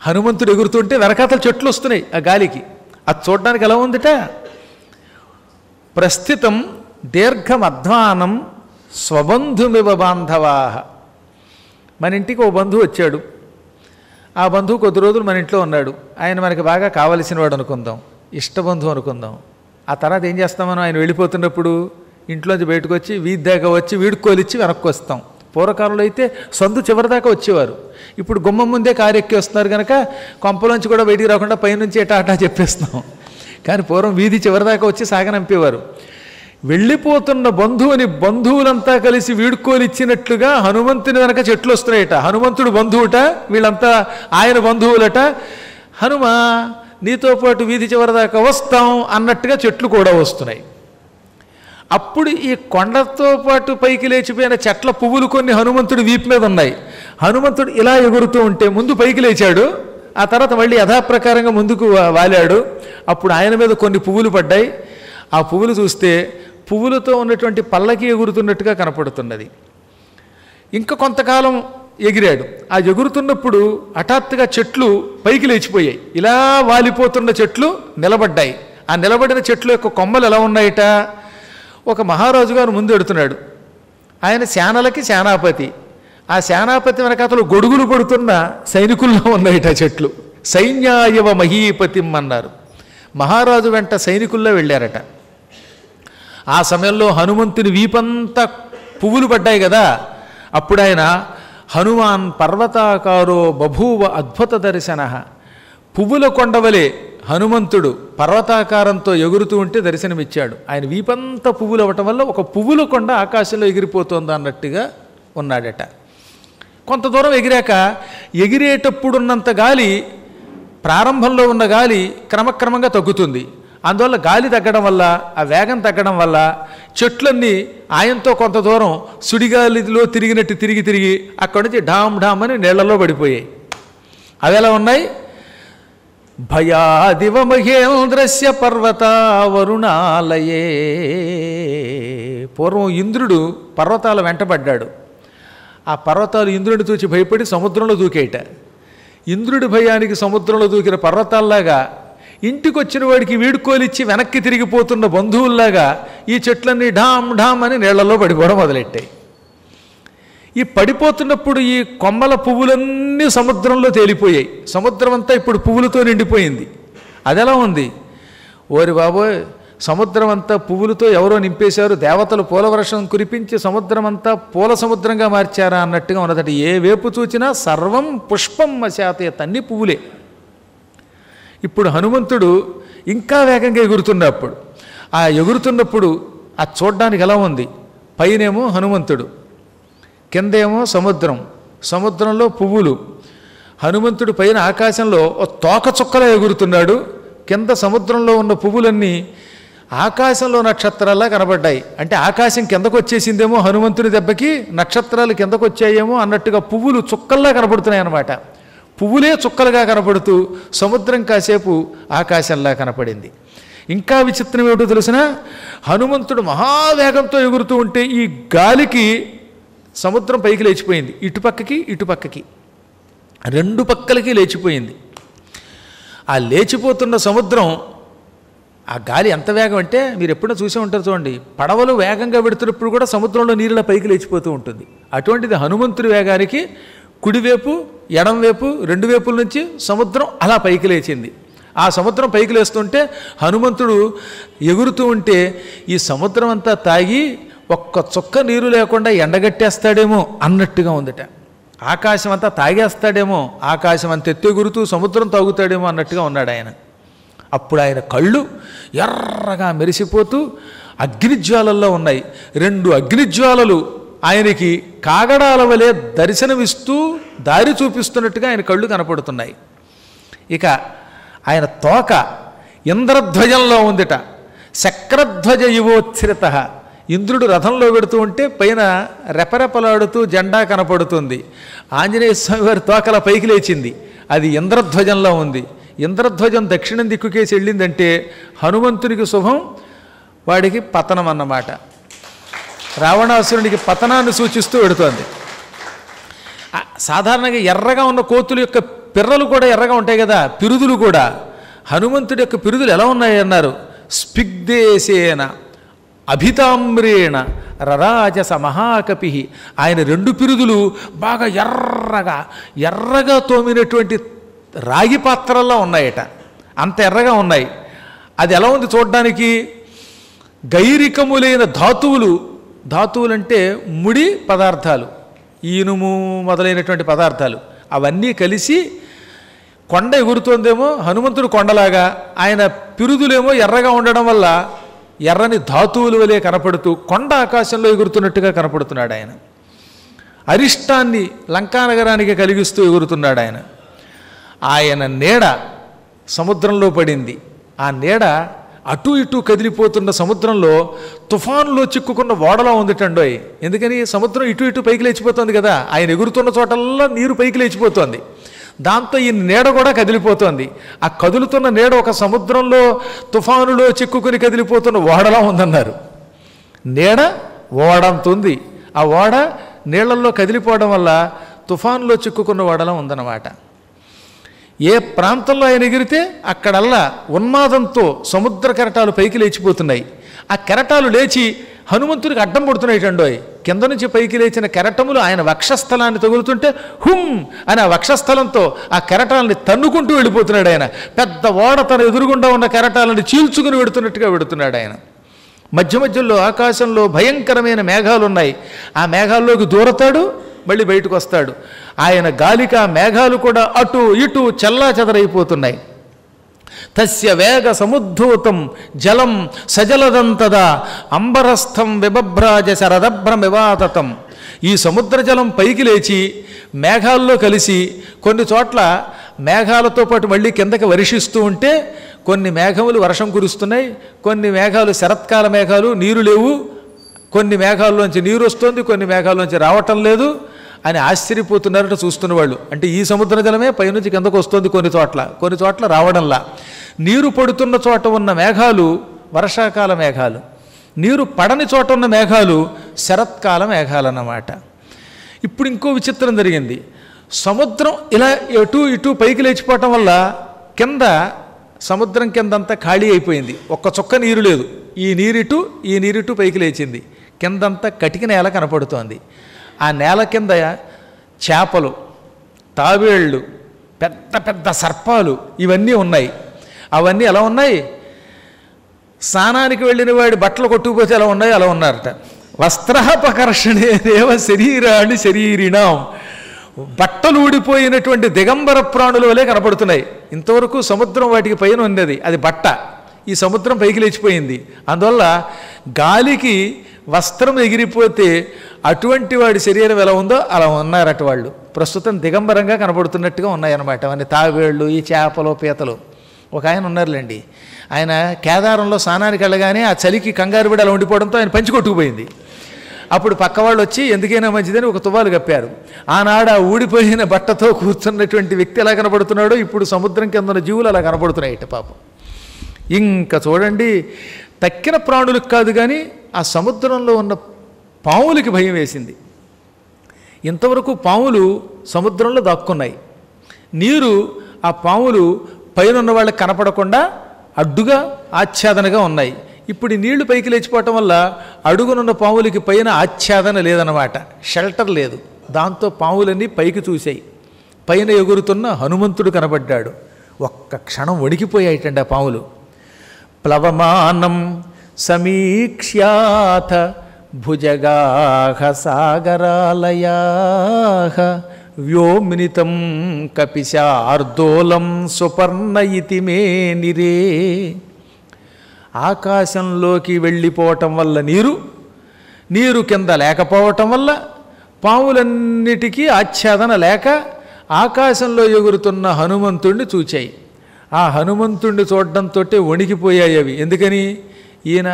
హనుమంతుడు ఎగురుతుంటే వెనకాతల చెట్లు వస్తున్నాయి ఆ గాలికి. అది చూడడానికి ఎలా ఉందిట? ప్రస్థితం దీర్ఘమధ్వానం స్వబంధుమివ బాంధవాహ. మన ఇంటికి ఓ బంధువు వచ్చాడు. ఆ బంధువు కొద్ది రోజులు మన ఇంట్లో ఉన్నాడు. ఆయన మనకి బాగా కావలసిన వాడు అనుకుందాం, ఇష్టబంధువు అనుకుందాం. ఆ తర్వాత ఏం చేస్తాం మనం? ఆయన వెళ్ళిపోతున్నప్పుడు ఇంట్లోంచి బయటకు వచ్చి వీధి దాకా వచ్చి వీడుకోలిచ్చి వెనక్కి వస్తాం. పూర్వకాలంలో అయితే సందు చివరిదాకా వచ్చేవారు. ఇప్పుడు గుమ్మం ముందే కారు ఎక్కి వస్తున్నారు కనుక కొంపలోంచి కూడా బయటికి రాకుండా పైనుంచి ఎటాటా చెప్పేస్తున్నాం. కానీ పూర్వం వీధి చివరిదాకా వచ్చి సాగనంపేవారు. వెళ్ళిపోతున్న బంధువుని బంధువులంతా కలిసి వీడుకోలిచ్చినట్లుగా హనుమంతుని వెనక చెట్లు వస్తున్నాయట. హనుమంతుడు బంధువుట, వీళ్ళంతా ఆయన బంధువులట. హనుమ నీతో పాటు వీధి చివరిదాకా వస్తాం అన్నట్టుగా చెట్లు కూడా వస్తున్నాయి. అప్పుడు ఈ కొండతో పాటు పైకి లేచిపోయిన చెట్ల పువ్వులు కొన్ని హనుమంతుడి వీపు మీద ఉన్నాయి. హనుమంతుడు ఇలా ఎగురుతూ ఉంటే ముందు పైకి లేచాడు, ఆ తర్వాత మళ్ళీ యథాప్రకారంగా ముందుకు వాలాడు. అప్పుడు ఆయన మీద కొన్ని పువ్వులు పడ్డాయి. ఆ పువ్వులు చూస్తే పువ్వులతో ఉన్నటువంటి పల్లకి ఎగురుతున్నట్టుగా కనపడుతున్నది. ఇంకా కొంతకాలం ఎగిరాడు. ఆ ఎగురుతున్నప్పుడు హఠాత్తుగా చెట్లు పైకి లేచిపోయాయి. ఇలా వాలిపోతున్న చెట్లు నిలబడ్డాయి. ఆ నిలబడిన చెట్లు యొక్క కొమ్మలు ఎలా ఉన్నాయట? ఒక మహారాజు గారు ముందు ఎడుతున్నాడు. ఆయన సేనలకి సేనాపతి. ఆ సేనాపతి వెనకాతలు గొడుగులు పడుతున్న సైనికుల్లో ఉన్నాయట చెట్లు. సైన్యాయవ మహీపతిం అన్నారు. మహారాజు వెంట సైనికుల్లో వెళ్ళారట. ఆ సమయంలో హనుమంతుని వీపంతా పువ్వులు పడ్డాయి కదా. అప్పుడు ఆయన హనుమాన్ పర్వతాకారో బభూవ అద్భుత దర్శన. పువ్వుల కొండవలే హనుమంతుడు పర్వతాకారంతో ఎగురుతూ ఉంటే దర్శనమిచ్చాడు. ఆయన వీపంతా పువ్వులు అవ్వటం వల్ల ఒక పువ్వుల కొండ ఆకాశంలో ఎగిరిపోతుంది అన్నట్టుగా ఉన్నాడట. కొంత దూరం ఎగిరాక ఎగిరేటప్పుడున్నంత గాలి, ప్రారంభంలో ఉన్న గాలి క్రమక్రమంగా తగ్గుతుంది. అందువల్ల గాలి తగ్గడం వల్ల, ఆ వేగం తగ్గడం వల్ల చెట్లన్నీ ఆయనతో కొంత దూరం సుడిగాలిలో తిరిగినట్టు తిరిగి తిరిగి అక్కడి నుంచి ఢామ్ ఢామ్ అని నీళ్లలో పడిపోయాయి. అవి ఎలా ఉన్నాయి? భయాదివ మహేంద్రస్య పర్వతావరుణాలయే. పూర్వం ఇంద్రుడు పర్వతాల వెంటబడ్డాడు. ఆ పర్వతాలు ఇంద్రుడిని చూసి భయపడి సముద్రంలో దూకేట. ఇంద్రుడి భయానికి సముద్రంలో దూకిన పర్వతాల్లాగా ఇంటికి వచ్చిన వాడికి వీడుకోలిచ్చి వెనక్కి తిరిగిపోతున్న బంధువుల్లాగా ఈ చెట్లన్నీ ఢామ్ ఢామ్ అని నీళ్లలో పడిపోవడం మొదలెట్టాయి. ఈ పడిపోతున్నప్పుడు ఈ కొమ్మల పువ్వులన్నీ సముద్రంలో తేలిపోయాయి. సముద్రం అంతా ఇప్పుడు పువ్వులతో నిండిపోయింది. అదెలా ఉంది? ఓరి బాబోయ్, సముద్రం అంతా పువ్వులతో ఎవరో నింపేశారు, దేవతలు పూలవర్షం కురిపించి సముద్రం అంతా పూల సముద్రంగా మార్చారా అన్నట్టుగా ఉన్నదట. ఏ వేపు చూచినా సర్వం పుష్పం శాతయత్, అన్ని పువ్వులే. ఇప్పుడు హనుమంతుడు ఇంకా వేగంగా ఎగురుతున్నప్పుడు, ఆ ఎగురుతున్నప్పుడు అది చూడ్డానికి ఎలా ఉంది? పైనేమో హనుమంతుడు, కిందేమో సముద్రం, సముద్రంలో పువ్వులు. హనుమంతుడి పైన ఆకాశంలో ఓ తోక చుక్కలా ఎగురుతున్నాడు. కింద సముద్రంలో ఉన్న పువ్వులన్నీ ఆకాశంలో నక్షత్రాల్లా కనబడ్డాయి. అంటే ఆకాశం కిందకు వచ్చేసిందేమో, హనుమంతుడి దెబ్బకి నక్షత్రాలు కిందకు వచ్చాయేమో అన్నట్టుగా పువ్వులు చుక్కల్లా కనబడుతున్నాయి అన్నమాట. పువ్వులే చుక్కలుగా కనపడుతూ సముద్రం కాసేపు ఆకాశంలా కనపడింది. ఇంకా విచిత్రం ఏమిటో తెలిసిన, హనుమంతుడు మహావేగంతో ఎగురుతూ ఉంటే ఈ గాలికి సముద్రం పైకి లేచిపోయింది. ఇటుపక్కకి రెండు పక్కలకి లేచిపోయింది. ఆ లేచిపోతున్న సముద్రం, ఆ గాలి ఎంత వేగం అంటే మీరు ఎప్పుడో చూసే ఉంటారు చూడండి, పడవలు వేగంగా పెడుతున్నప్పుడు కూడా సముద్రంలో నీళ్ళ పైకి లేచిపోతూ ఉంటుంది. అటువంటిది హనుమంతుడి వేగానికి కుడివైపు ఎడంవైపు రెండు వైపుల నుంచి సముద్రం అలా పైకి లేచింది. ఆ సముద్రం పైకి లేస్తుంటే హనుమంతుడు ఎగురుతూ ఉంటే ఈ సముద్రం అంతా తాగి ఒక్క చుక్క నీరు లేకుండా ఎండగట్టేస్తాడేమో అన్నట్టుగా ఉందట. ఆకాశం అంతా తాగేస్తాడేమో, ఆకాశం అంత ఎత్తెగురుతూ సముద్రం తాగుతాడేమో అన్నట్టుగా ఉన్నాడు ఆయన. అప్పుడు ఆయన కళ్ళు ఎర్రగా మెరిసిపోతూ అగ్నిజ్వాలల్లో ఉన్నాయి. రెండు అగ్నిజ్వాలలు ఆయనకి కాగడాల వలె దర్శనమిస్తూ దారి చూపిస్తున్నట్టుగా ఆయన కళ్ళు కనపడుతున్నాయి. ఇక ఆయన తోక ఇంద్రధ్వజంలో ఉందిట. శక్రధ్వజ యువోచ్ఛ్రిత. ఇంద్రుడు రథంలో పెడుతూ ఉంటే పైన రెపరెపలాడుతూ జెండా కనపడుతుంది. ఆంజనేయ స్వామి వారి తోకల పైకి లేచింది, అది ఇంద్రధ్వజంలో ఉంది. ఇంద్రధ్వజం దక్షిణం దిక్కుకేసి వెళ్ళిందంటే హనుమంతునికి శుభం, వాడికి పతనం అన్నమాట. రావణాసురునికి పతనాన్ని సూచిస్తూ పెడుతోంది. సాధారణంగా ఎర్రగా ఉన్న కోతుల యొక్క పిర్రలు కూడా ఎర్రగా ఉంటాయి కదా, పిరుదులు కూడా. హనుమంతుడి యొక్క పిరుదులు ఎలా ఉన్నాయి అన్నారు, స్పిగ్దేశేన అభితామ్రేణ రరాజస మహాకపి. ఆయన రెండు పిరుదులు బాగా ఎర్రగా తోమినటువంటి రాగి పాత్రల్లో ఉన్నాయట, అంత ఎర్రగా ఉన్నాయి. అది ఎలా ఉంది చూడ్డానికి, గైరికములైన ధాతువులు అంటే ముడి పదార్థాలు, ఈనుము మొదలైనటువంటి పదార్థాలు అవన్నీ కలిసి కొండ ఎగురుతోందేమో హనుమంతుడు కొండలాగా, ఆయన పిరుదులేమో ఎర్రగా ఉండడం వల్ల ఎర్రని ధాతువుల వలె కనపడుతూ కొండ ఆకాశంలో ఎగురుతున్నట్టుగా కనపడుతున్నాడు ఆయన. అరిష్టాన్ని లంకానగరానికి కలిగిస్తూ ఎగురుతున్నాడు ఆయన. ఆయన నీడ సముద్రంలో పడింది. ఆ నీడ అటు ఇటు కదిలిపోతున్న సముద్రంలో తుఫానులో చిక్కుకున్న ఓడలా ఉందిటండోయ్. ఎందుకని సముద్రం ఇటు ఇటు పైకి లేచిపోతుంది కదా, ఆయన ఎగురుతున్న చోటల్లా నీరు పైకి లేచిపోతుంది. దాంతో ఈ నీడ కూడా కదిలిపోతుంది. ఆ కదులుతున్న నీడ ఒక సముద్రంలో తుఫానులో చిక్కుకుని కదిలిపోతున్న ఓడలా ఉందన్నారు. నీడ ఓడంతుంది. ఆ ఓడ నీళ్లలో కదిలిపోవడం వల్ల తుఫానులో చిక్కుకున్న ఓడలా ఉందన్నమాట. ఏ ప్రాంతంలో ఆయన ఎగిరితే అక్కడల్లా ఉన్మాదంతో సముద్ర కెరటాలు పైకి లేచిపోతున్నాయి. ఆ కెరటాలు లేచి హనుమంతుడికి అడ్డం పడుతున్నాయిటండోయ్. కింద నుంచి పైకి లేచిన కెరటములు ఆయన వక్షస్థలాన్ని తగులుతుంటే హుమ్ అని ఆ వక్షస్థలంతో ఆ కెరటాలని తన్నుకుంటూ వెళ్ళిపోతున్నాడు ఆయన. పెద్ద ఓడ తన ఎదురుగుండా ఉన్న కెరటాలను చీల్చుకుని వెడుతున్నట్టుగా వెడుతున్నాడు ఆయన. మధ్య మధ్యలో ఆకాశంలో భయంకరమైన మేఘాలు ఉన్నాయి. ఆ మేఘాల్లోకి దూరతాడు, మళ్ళీ బయటకు వస్తాడు. ఆయన గాలికి ఆ మేఘాలు కూడా అటు ఇటు చల్లా చెదరైపోతున్నాయి. తస్య వేగ సముద్ధూతం జలం సజలదంతదా అంబరస్థం విభభ్రాజ శరదభ్రమివాతతం. ఈ సముద్ర జలం పైకి లేచి మేఘాల్లో కలిసి కొన్ని చోట్ల మేఘాలతో పాటు మళ్ళీ కిందకి వర్షిస్తూ ఉంటే కొన్ని మేఘములు వర్షం కురుస్తున్నాయి, కొన్ని మేఘాలు శరత్కాల మేఘాలు, నీరు లేవు, కొన్ని మేఘాల్లోంచి నీరు వస్తుంది, కొన్ని మేఘాల్లోంచి రావటం లేదు అని ఆశ్చర్యపోతున్నారట చూస్తున్న వాళ్ళు. అంటే ఈ సముద్ర జలమే పైనుంచి కిందకు వస్తుంది కొన్ని చోట్ల రావడంలా. నీరు పడుతున్న చోట ఉన్న మేఘాలు వర్షాకాల మేఘాలు, నీరు పడని చోట ఉన్న మేఘాలు శరత్కాల మేఘాలు అన్నమాట. ఇప్పుడు ఇంకో విచిత్రం జరిగింది. సముద్రం ఇలా ఇటు పైకి లేచిపోవటం వల్ల కింద సముద్రం కిందంతా ఖాళీ అయిపోయింది, ఒక్క చుక్క నీరు లేదు. ఈ నీరిటు పైకి లేచింది, కిందంతా కటిక నేల కనపడుతోంది. ఆ నేల కింద చేపలు, తాబేళ్ళు, పెద్ద పెద్ద సర్పాలు ఇవన్నీ ఉన్నాయి. అవన్నీ ఎలా ఉన్నాయి, స్నానానికి వెళ్ళిన వాడి బట్టలు కొట్టుకుపోతే ఎలా ఉన్నాయో అలా ఉన్నారట. వస్త్రాపకర్షణే దేవ శరీరిణాం. బట్టలు ఊడిపోయినటువంటి దిగంబర ప్రాణుల వలె కనపడుతున్నాయి. ఇంతవరకు సముద్రం వాటికి పైన ఉన్నది, అది బట్ట. ఈ సముద్రం పైకి లేచిపోయింది. అందువల్ల గాలికి వస్త్రం ఎగిరిపోతే అటువంటి వాడి శరీరం ఎలా ఉందో అలా ఉన్నారట వాళ్ళు. ప్రస్తుతం దిగంబరంగా కనబడుతున్నట్టుగా ఉన్నాయన్నమాట అవన్నీ తాబేళ్ళు, ఈ చేపలు, పీతలు. ఒక ఆయన ఉన్నారులేండి, ఆయన కేదారంలో స్నానానికి వెళ్ళగానే ఆ చలికి కంగారు పడి అలా ఉండిపోవడంతో ఆయన పంచి కొట్టుకుపోయింది. అప్పుడు పక్క వాళ్ళు వచ్చి ఎందుకైనా మంచిదని ఒక తువ్వాలు కప్పారు. ఆనాడు ఆ ఊడిపోయిన బట్టతో కూర్చున్నటువంటి వ్యక్తి ఎలా కనబడుతున్నాడో ఇప్పుడు సముద్రం కింద ఉన్న జీవులు అలా కనబడుతున్నాయి ఇట పాపం. ఇంకా చూడండి, తక్కిన ప్రాణులకు కాదు కానీ ఆ సముద్రంలో ఉన్న పాములకి భయం వేసింది. ఇంతవరకు పాములు సముద్రంలో దాక్కున్నాయి. నీరు ఆ పాములు పైన ఉన్న వాళ్ళకి కనపడకుండా అడ్డుగా ఆచ్ఛాదనగా ఉన్నాయి. ఇప్పుడు ఈ నీళ్లు పైకి లేచిపోవటం వల్ల అడుగునున్న పాములకి పైన ఆచ్ఛాదన లేదన్నమాట, షెల్టర్ లేదు. దాంతో పాములన్నీ పైకి చూశాయి. పైన ఎగురుతున్న హనుమంతుడు కనబడ్డాడు. ఒక్క క్షణం వణికిపోయాయిటండి ఆ పాములు. ప్లవమానం సమీక్ష్యాథ భుజగాహ సాగరాలయాహ వ్యోమ్నితం కపిశార్దోలం సుపర్ణ ఇతి మే నిరే. ఆకాశంలోకి వెళ్ళిపోవటం వల్ల నీరు కింద లేకపోవటం వల్ల పాములన్నిటికీ ఆచ్ఛాదన లేక ఆకాశంలో ఎగురుతున్న హనుమంతుణ్ణి చూచాయి. ఆ హనుమంతుణ్ణి చూడడంతో వణికిపోయాయి అవి. ఎందుకని? ఈయన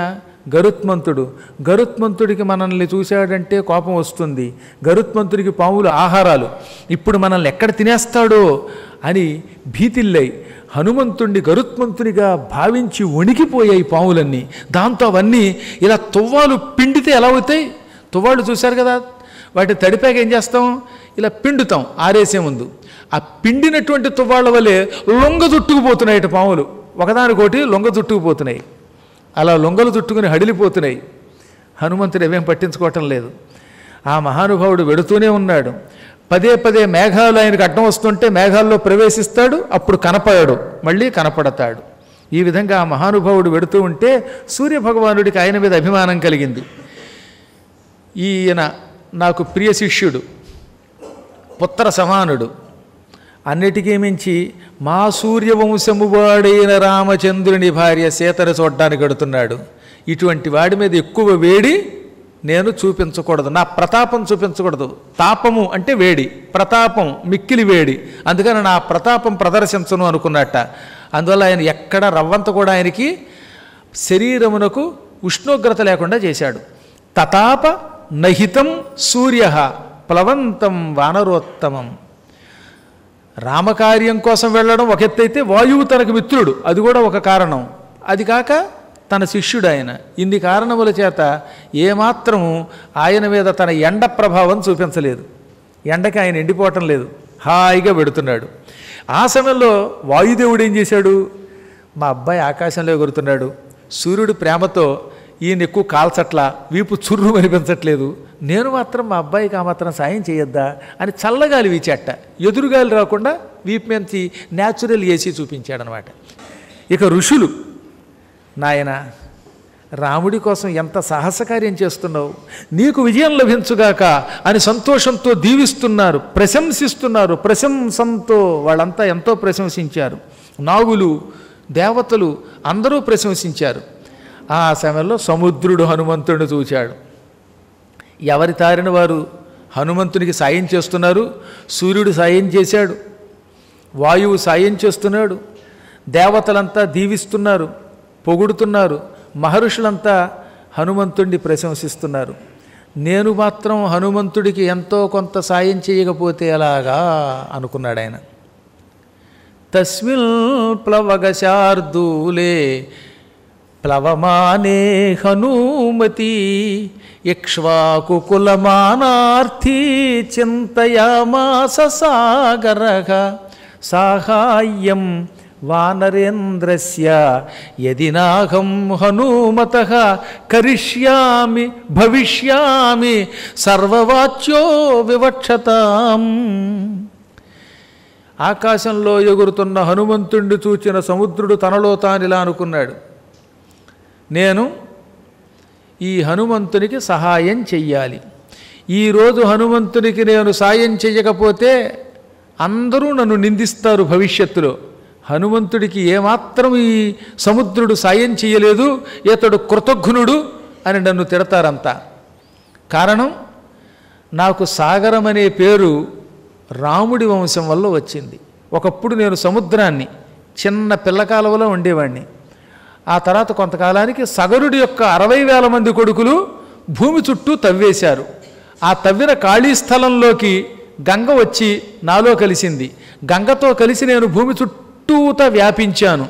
గరుత్మంతుడు. గరుత్మంతుడికి మనల్ని చూశాడంటే కోపం వస్తుంది. గరుత్మంతుడికి పాములు ఆహారాలు. ఇప్పుడు మనల్ని ఎక్కడ తినేస్తాడో అని భీతిల్లై హనుమంతుణ్ణి గరుత్మంతునిగా భావించి వణికిపోయాయి పాములన్నీ. దాంతో అవన్నీ ఇలా తువ్వాలు పిండితే ఎలా అవుతాయి? తువ్వాళ్ళు చూశారు కదా, వాటి తడిపాక ఏం చేస్తాం? ఇలా పిండుతాం ఆరేసే ముందు. ఆ పిండినటువంటి తువ్వాళ్ళ వల్లే లొంగ చుట్టుకుపోతున్నాయి పాములు. ఒకదానికోటి లొంగ చుట్టుకుపోతున్నాయి. అలా లొంగలు చుట్టుకుని హడిలిపోతున్నాయి. హనుమంతుడు ఏమేం పట్టించుకోవటం లేదు. ఆ మహానుభావుడు వెడుతూనే ఉన్నాడు. పదే పదే మేఘాలు ఆయనకు అడ్డం వస్తుంటే మేఘాల్లో ప్రవేశిస్తాడు, అప్పుడు కనపడాడు, మళ్ళీ కనపడతాడు. ఈ విధంగా ఆ మహానుభావుడు వెడుతూ ఉంటే సూర్యభగవానుడికి ఆయన మీద అభిమానం కలిగింది. ఈయన నాకు ప్రియ శిష్యుడు, పుత్ర సమానుడు, అన్నిటికీ మించి మా సూర్యవంశము వాడైన రామచంద్రుని భార్య సీతను చూడడానికి వెడుతున్నాడు. ఇటువంటి వాడి మీద ఎక్కువ వేడి నేను చూపించకూడదు, నా ప్రతాపం చూపించకూడదు. తాపము అంటే వేడి, ప్రతాపం మిక్కిలి వేడి, అందుకని నా ప్రతాపం ప్రదర్శించను అనుకున్నట్ట. అందువల్ల ఆయన ఎక్కడ రవ్వంత కూడా ఆయనకి శరీరమునకు ఉష్ణోగ్రత లేకుండా చేశాడు. తతాప నహితం సూర్య ప్లవంతం వానరోత్తమం. రామకార్యం కోసం వెళ్ళడం ఒక ఎత్తైతే వాయువు తనకు మిత్రుడు, అది కూడా ఒక కారణం. అది కాక తన శిష్యుడు ఆయన. ఇన్ని కారణముల చేత ఏమాత్రము ఆయన మీద తన ఎండ ప్రభావం చూపించలేదు. ఎండకి ఆయన ఎండిపోవటం లేదు, హాయిగా పెడుతున్నాడు. ఆ సమయంలో వాయుదేవుడు ఏం చేశాడు? మా అబ్బాయి ఆకాశంలో ఎగురుతున్నాడు, సూర్యుడు ప్రేమతో ఈయన ఎక్కువ కాల్చట్లా, వీపు చుర్రు అనిపించట్లేదు, నేను మాత్రం మా అబ్బాయికి ఆ మాత్రం సాయం చేయొద్దా అని చల్లగాలి వీచేట. ఎదురుగాలి రాకుండా వీపు నుంచి న్యాచురల్ ఏసీ చూపించాడనమాట. ఇక ఋషులు, నాయన రాముడి కోసం ఎంత సాహసకార్యం చేస్తున్నావు, నీకు విజయం లభించుగాక అని సంతోషంతో దీవిస్తున్నారు, ప్రశంసిస్తున్నారు. ప్రశంసంతో వాళ్ళంతా ఎంతో ప్రశంసించారు. నాగులు, దేవతలు అందరూ ప్రశంసించారు. ఆ సమయంలో సముద్రుడు హనుమంతుడిని చూశాడు. ఎవరి తారిన వారు హనుమంతునికి సాయం చేస్తున్నారు. సూర్యుడు సాయం చేశాడు, వాయువు సాయం చేస్తున్నాడు, దేవతలంతా దీవిస్తున్నారు, పొగుడుతున్నారు, మహర్షులంతా హనుమంతుడిని ప్రశంసిస్తున్నారు. నేను మాత్రం హనుమంతుడికి ఎంతో కొంత సాయం చేయకపోతే ఎలాగా అనుకున్నాడు ఆయన. తస్మిల్ ప్లవగశార్దూలే ప్లవమానే హనుమతి ఇక్ష్వాకుకులమానార్థీ చింతయామాస సాగరః సాహాయ్యం వానరేంద్రస్య యది నాహం హనుమతః కరిష్యామి భవిష్యామి సర్వవాచ్యో వివక్షతాం. ఆకాశంలో ఎగురుతున్న హనుమంతుణ్ణి చూచిన సముద్రుడు తనలో తానిలా అనుకున్నాడు, నేను ఈ హనుమంతునికి సహాయం చెయ్యాలి. ఈరోజు హనుమంతునికి నేను సాయం చెయ్యకపోతే అందరూ నన్ను నిందిస్తారు భవిష్యత్తులో. హనుమంతుడికి ఏమాత్రం ఈ సముద్రుడు సాయం చేయలేదు, ఇతడు కృతఘ్నుడు అని నన్ను తిడతారంతా. కారణం, నాకు సాగరం అనే పేరు రాముడి వంశం వల్ల వచ్చింది. ఒకప్పుడు నేను సముద్రాన్ని చిన్న పిల్లకాలువలో ఉండేవాడిని. ఆ తర్వాత కొంతకాలానికి సగరుడి యొక్క 60,000 మంది కొడుకులు భూమి చుట్టూ తవ్వేశారు. ఆ తవ్విన ఖాళీ స్థలంలోకి గంగ వచ్చి నాలో కలిసింది. గంగతో కలిసి నేను భూమి చుట్టూతా వ్యాపించాను.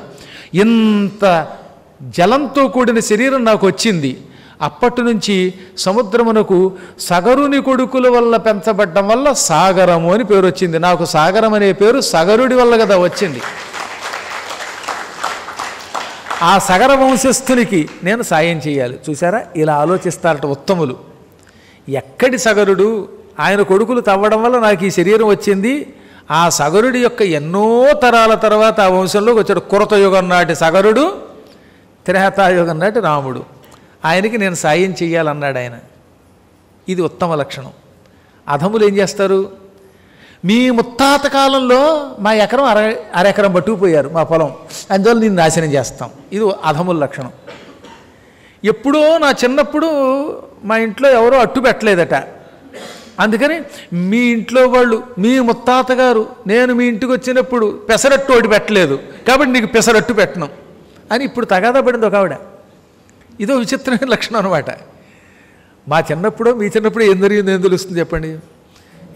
ఇంత జలంతో కూడిన శరీరం నాకు వచ్చింది. అప్పటి నుంచి సముద్రమునకు సగరుని కొడుకుల వల్ల పెంచబడ్డం వల్ల సాగరము అని పేరు వచ్చింది. నాకు సాగరం అనే పేరు సగరుడి వల్ల కదా వచ్చింది. ఆ సగర వంశస్థునికి నేను సాయం చేయాలి. చూసారా, ఇలా ఆలోచిస్తారట ఉత్తములు. ఎక్కడి సగరుడు, ఆయన కొడుకులు తవ్వడం వల్ల నాకు ఈ శరీరం వచ్చింది. ఆ సగరుడి యొక్క ఎన్నో తరాల తర్వాత ఆ వంశంలోకి వచ్చాడు. కృతయుగం నాటి సగరుడు, త్రేతాయుగం నాటి రాముడు. ఆయనకి నేను సాయం చెయ్యాలన్నాడు ఆయన. ఇది ఉత్తమ లక్షణం. అధములు ఏం చేస్తారు, మీ ముత్తాత కాలంలో మా ఎకరం అరెకరం పట్టుకుపోయారు మా పొలం, అందువల్ల నేను నాశనం చేస్తాం. ఇది అధముల లక్షణం. ఎప్పుడో నా చిన్నప్పుడు మా ఇంట్లో ఎవరో అట్టు పెట్టలేదట, అందుకని మీ ఇంట్లో వాళ్ళు, మీ ముత్తాత గారు నేను మీ ఇంటికి వచ్చినప్పుడు పెసరట్టు ఒకటి పెట్టలేదు కాబట్టి నీకు పెసరట్టు పెట్టను అని ఇప్పుడు తగాదా పడింది ఒక ఆవిడ. ఇదో విచిత్రమైన లక్షణం అనమాట. మా చిన్నప్పుడు మీ చిన్నప్పుడు ఏం జరిగింది ఏం తెలుస్తుంది చెప్పండి.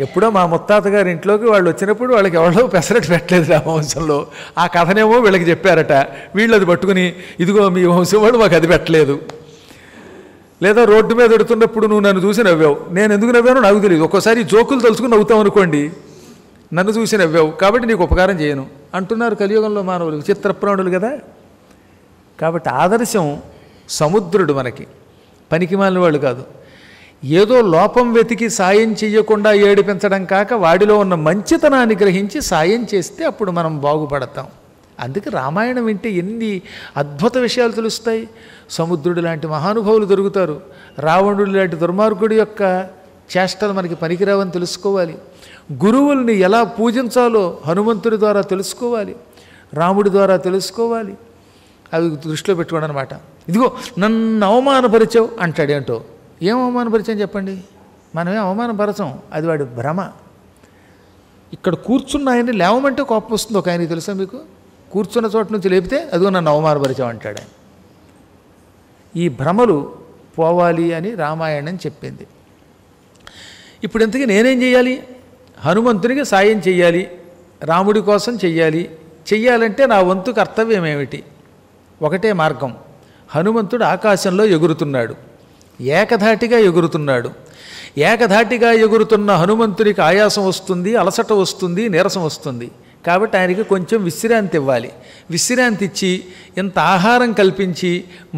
ఎప్పుడో మా ముత్తాత గారి ఇంట్లోకి వాళ్ళు వచ్చినప్పుడు వాళ్ళకి ఎవరో పెసరట్టు పెట్టలేదు ఆ వంశంలో. ఆ కథనేమో వీళ్ళకి చెప్పారట. వీళ్ళు అది పట్టుకుని ఇదిగో మీ వంశం వాళ్ళు మాకు అది పెట్టలేదు. లేదా రోడ్డు మీద ఎడుతున్నప్పుడు నువ్వు నన్ను చూసి నవ్వావు, నేను ఎందుకు నవ్వానో నాకు తెలియదు. ఒక్కోసారి జోకులు తలుచుకుని నవ్వుతాం అనుకోండి, నన్ను చూసి నవ్వావు కాబట్టి నీకు ఉపకారం చేయను అంటున్నారు కలియుగంలో మానవులు. విచిత్రప్రాణులు కదా. కాబట్టి ఆదర్శం సముద్రుడు మనకి, పనికిమాలిన వాళ్ళు కాదు. ఏదో లోపం వెతికి సాయం చెయ్యకుండా ఏడిపించడం కాక వాడిలో ఉన్న మంచితనాన్ని గ్రహించి సాయం చేస్తే అప్పుడు మనం బాగుపడతాం. అందుకే రామాయణం వింటే ఎన్ని అద్భుత విషయాలు తెలుస్తాయి. సముద్రుడు లాంటి మహానుభావులు దొరుకుతారు. రావణుడు లాంటి దుర్మార్గుడి యొక్క చేష్టలు మనకి పనికిరావని తెలుసుకోవాలి. గురువుల్ని ఎలా పూజించాలో హనుమంతుడి ద్వారా తెలుసుకోవాలి, రాముడి ద్వారా తెలుసుకోవాలి. అవి దృష్టిలో పెట్టుకోండి అనమాట. ఇదిగో నన్ను అవమానపరిచావు అంటాడు. ఏంటో ఏం అవమానపరిచాం చెప్పండి. మనమే అవమానపరచం, అది వాడి భ్రమ. ఇక్కడ కూర్చున్న ఆయన్ని లేవమంటే కోపం వస్తుంది ఒక ఆయనకి, తెలుసా మీకు? కూర్చున్న చోట నుంచి లేపితే అదిగో నన్ను అవమానపరిచాం అంటాడు ఆయన. ఈ భ్రమలు పోవాలి అని రామాయణం చెప్పింది. ఇప్పుడు ఇంతకీ నేనేం చేయాలి? హనుమంతునికి సాయం చెయ్యాలి, రాముడి కోసం చెయ్యాలి. చెయ్యాలంటే నా వంతు కర్తవ్యం ఏమిటి? ఒకటే మార్గం. హనుమంతుడు ఆకాశంలో ఎగురుతున్నాడు, ఏకధాటిగా ఎగురుతున్నాడు. ఏకధాటిగా ఎగురుతున్న హనుమంతునికి ఆయాసం వస్తుంది, అలసట వస్తుంది, నీరసం వస్తుంది. కాబట్టి ఆయనకి కొంచెం విశ్రాంతి ఇవ్వాలి. విశ్రాంతి ఇచ్చి ఇంత ఆహారం కల్పించి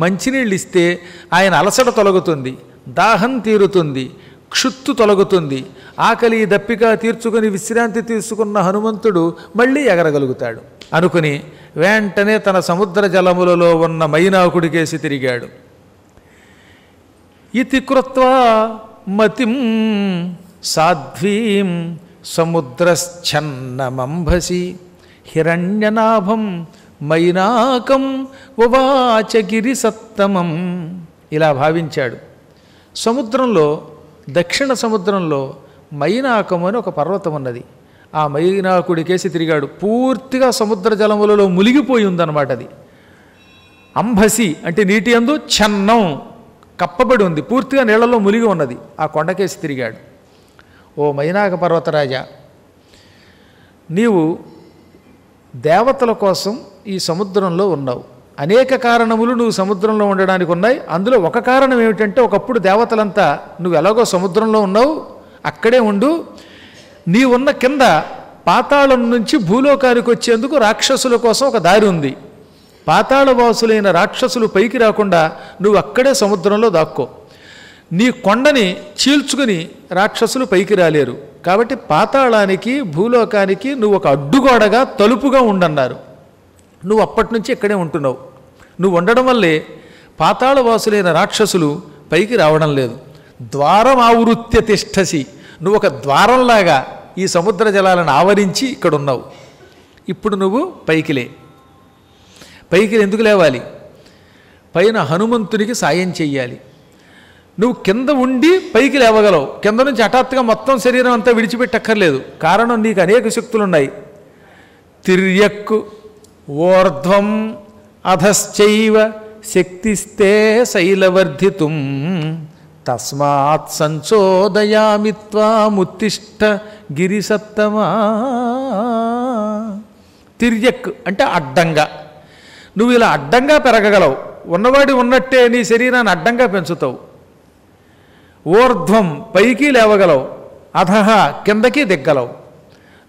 మంచినీళ్ళు ఇస్తే ఆయన అలసట తొలగుతుంది, దాహం తీరుతుంది, క్షుత్తు తొలగుతుంది. ఆకలి దప్పిక తీర్చుకొని విశ్రాంతి తీసుకున్న హనుమంతుడు మళ్ళీ ఎగరగలుగుతాడు అనుకుని వెంటనే తన సముద్ర జలములలో ఉన్న మైనాకుడికేసి తిరిగాడు. ఇతి కృత్వా మతిం సాధ్వీం సముద్రశ్చన్నమంభసి హిరణ్యనాభం మైనాకం ఉవాచగిరి సత్తమం. ఇలా భావించాడు. సముద్రంలో, దక్షిణ సముద్రంలో మైనాకం అని ఒక పర్వతం ఉన్నది. ఆ మైనాకుడికేసి తిరిగాడు. పూర్తిగా సముద్ర జలములలో మునిగిపోయి ఉందన్నమాట అది. అంభసి అంటే నీటి యందు, ఛన్నం కప్పబడి ఉంది, పూర్తిగా నీళ్లలో మునిగి ఉన్నది. ఆ కొండకేసి తిరిగాడు. ఓ మైనాక పర్వతరాజా, నీవు దేవతల కోసం ఈ సముద్రంలో ఉన్నావు. అనేక కారణములు నువ్వు సముద్రంలో ఉండడానికి ఉన్నాయి. అందులో ఒక కారణం ఏమిటంటే, ఒకప్పుడు దేవతలంతా నువ్వు ఎలాగో సముద్రంలో ఉన్నావు, అక్కడే ఉండు. నీ ఉన్న కింద పాతాళం నుంచి భూలోకానికి వచ్చేందుకు రాక్షసుల కోసం ఒక దారి ఉంది. పాతాళవాసులైన రాక్షసులు పైకి రాకుండా నువ్వు అక్కడే సముద్రంలో దాక్కో. నీ కొండని చీల్చుకుని రాక్షసులు పైకి రాలేరు. కాబట్టి పాతాళానికి భూలోకానికి నువ్వు ఒక అడ్డుగోడగా, తలుపుగా ఉండన్నారు. నువ్వు అప్పటి నుంచి ఇక్కడే ఉంటున్నావు. నువ్వు ఉండడం వల్లే పాతాళవాసులైన రాక్షసులు పైకి రావడం లేదు. ద్వారం ఆవృత్య తిష్టసి, నువ్వు ఒక ద్వారంలాగా ఈ సముద్ర జలాలను ఆవరించి ఇక్కడ ఉన్నావు. ఇప్పుడు నువ్వు పైకి ఎందుకు లేవాలి? పైన హనుమంతునికి సాయం చెయ్యాలి. నువ్వు కింద ఉండి పైకి లేవగలవు. కింద నుంచి హఠాత్తుగా మొత్తం శరీరం అంతా విడిచిపెట్టక్కర్లేదు. కారణం, నీకు అనేక శక్తులున్నాయి. తిర్యక్కు ఊర్ధ్వం అధశ్చైవ శక్తిస్తే శైలవర్ధితుం తస్మాత్ సంచోదయామి త్వాముత్తిష్ట గిరిసత్తమా. తిర్యక్ అంటే అడ్డంగా. నువ్వు ఇలా అడ్డంగా పెరగగలవు. ఉన్నవాడి ఉన్నట్టే నీ శరీరాన్ని అడ్డంగా పెంచుతావు. ఊర్ధ్వం పైకి లేవగలవు. అధహ కిందకి దిగ్గలవు.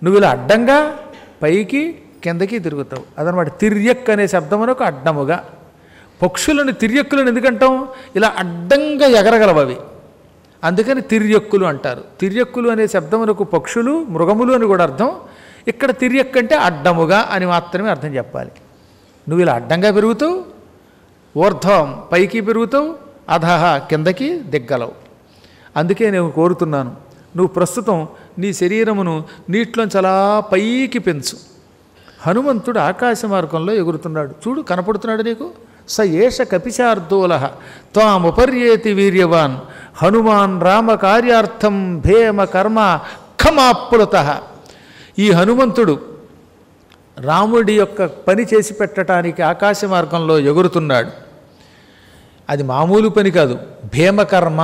నువ్వు ఇలా అడ్డంగా పైకి కిందకి తిరుగుతావు. అదనమాట తిర్యక్ అనే శబ్దమునకు అడ్డముగా. పక్షులను తిర్యక్కులను ఎందుకంటాం? ఇలా అడ్డంగా ఎగరగలవు అవి, అందుకని తిర్యక్కులు అంటారు. తిర్యక్కులు అనే శబ్దమునకు పక్షులు, మృగములు అని కూడా అర్థం. ఇక్కడ తిర్యక్ అంటే అడ్డముగా అని మాత్రమే అర్థం చెప్పాలి. నువ్వు ఇలా అడ్డంగా పెరుగుతావు, ఊర్ధ్వం పైకి పెరుగుతావు, అధహ కిందకి దిగ్గలవు. అందుకే నేను కోరుతున్నాను, నువ్వు ప్రస్తుతం నీ శరీరమును నీటిలోంచి అలా పైకి పెంచు. హనుమంతుడు ఆకాశ మార్గంలో ఎగురుతున్నాడు. చూడు, కనపడుతున్నాడు నీకు. స ఏష కపిశార్దూల త్వాముపర్యేతి వీర్యవాన్ హనుమాన్ రామ కార్యార్థం భేమ కర్మ ఖమాప్లుత. ఈ హనుమంతుడు రాముడి యొక్క పని చేసి పెట్టడానికి ఆకాశ మార్గంలో ఎగురుతున్నాడు. అది మామూలు పని కాదు, భీమకర్మ,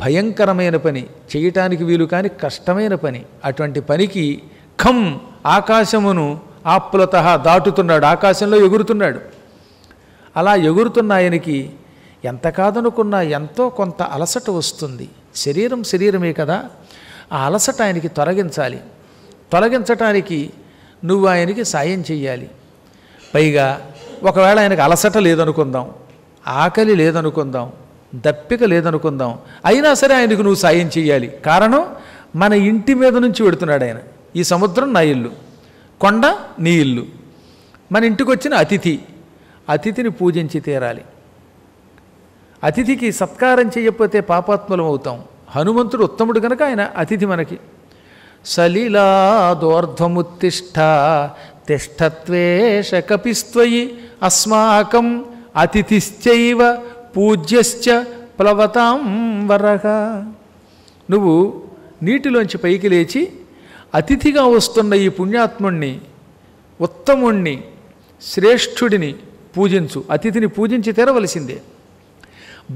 భయంకరమైన పని, చేయటానికి వీలు కాని కష్టమైన పని. అటువంటి పనికి ఖం ఆకాశమును ఆప్లుత దాటుతున్నాడు, ఆకాశంలో ఎగురుతున్నాడు. అలా ఎగురుతున్న ఆయనకి ఎంత కాదనుకున్నా ఎంతో కొంత అలసట వస్తుంది. శరీరమే కదా, ఆ అలసట ఆయనకి తొలగించాలి. తొలగించటానికి నువ్వు ఆయనకి సాయం చెయ్యాలి. పైగా ఒకవేళ ఆయనకు అలసట లేదనుకుందాం, ఆకలి లేదనుకుందాం, దప్పిక లేదనుకుందాం, అయినా సరే ఆయనకు నువ్వు సాయం చెయ్యాలి. కారణం, మన ఇంటి మీద నుంచి వెడుతున్నాడు ఆయన. ఈ సముద్రం నా ఇల్లు, కొండ నీ ఇల్లు, మన ఇంటికి వచ్చిన అతిథిని పూజించి తీరాలి. అతిథికి సత్కారం చేయకపోతే పాపాత్ములం అవుతాం. హనుమంతుడు ఉత్తముడు కనుక ఆయన అతిథి మనకి. సలీలాదోర్ధ్వముత్తిష్ట తిష్టత్వేష కపిస్త్వయి అస్మాకం అతిథిశ్చైవ పూజ్యశ్చ ప్లవతాం వరహ. నువ్వు నీటిలోంచి పైకి లేచి అతిథిగా వస్తున్న ఈ పుణ్యాత్ముణ్ణి, ఉత్తముణ్ణి, శ్రేష్ఠుడిని పూజించు. అతిథిని పూజించి తీరవలసిందే.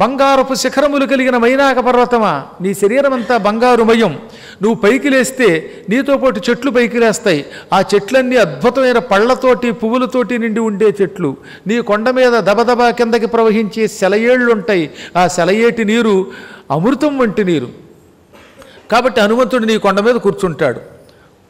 బంగారపు శిఖరములు కలిగిన మైనాక పర్వతమా, నీ శరీరమంతా బంగారుమయం. నువ్వు పైకి లేస్తే నీతో పాటు చెట్లు పైకి లేస్తాయి. ఆ చెట్లన్నీ అద్భుతమైన పళ్లతోటి, పువ్వులతోటి నిండి ఉండే చెట్లు. నీ కొండ మీద దబదబా కిందకి ప్రవహించే సెలయేళ్లుంటాయి. ఆ సెలయేటి నీరు అమృతం వంటి నీరు. కాబట్టి హనుమంతుడు నీ కొండ మీద కూర్చుంటాడు,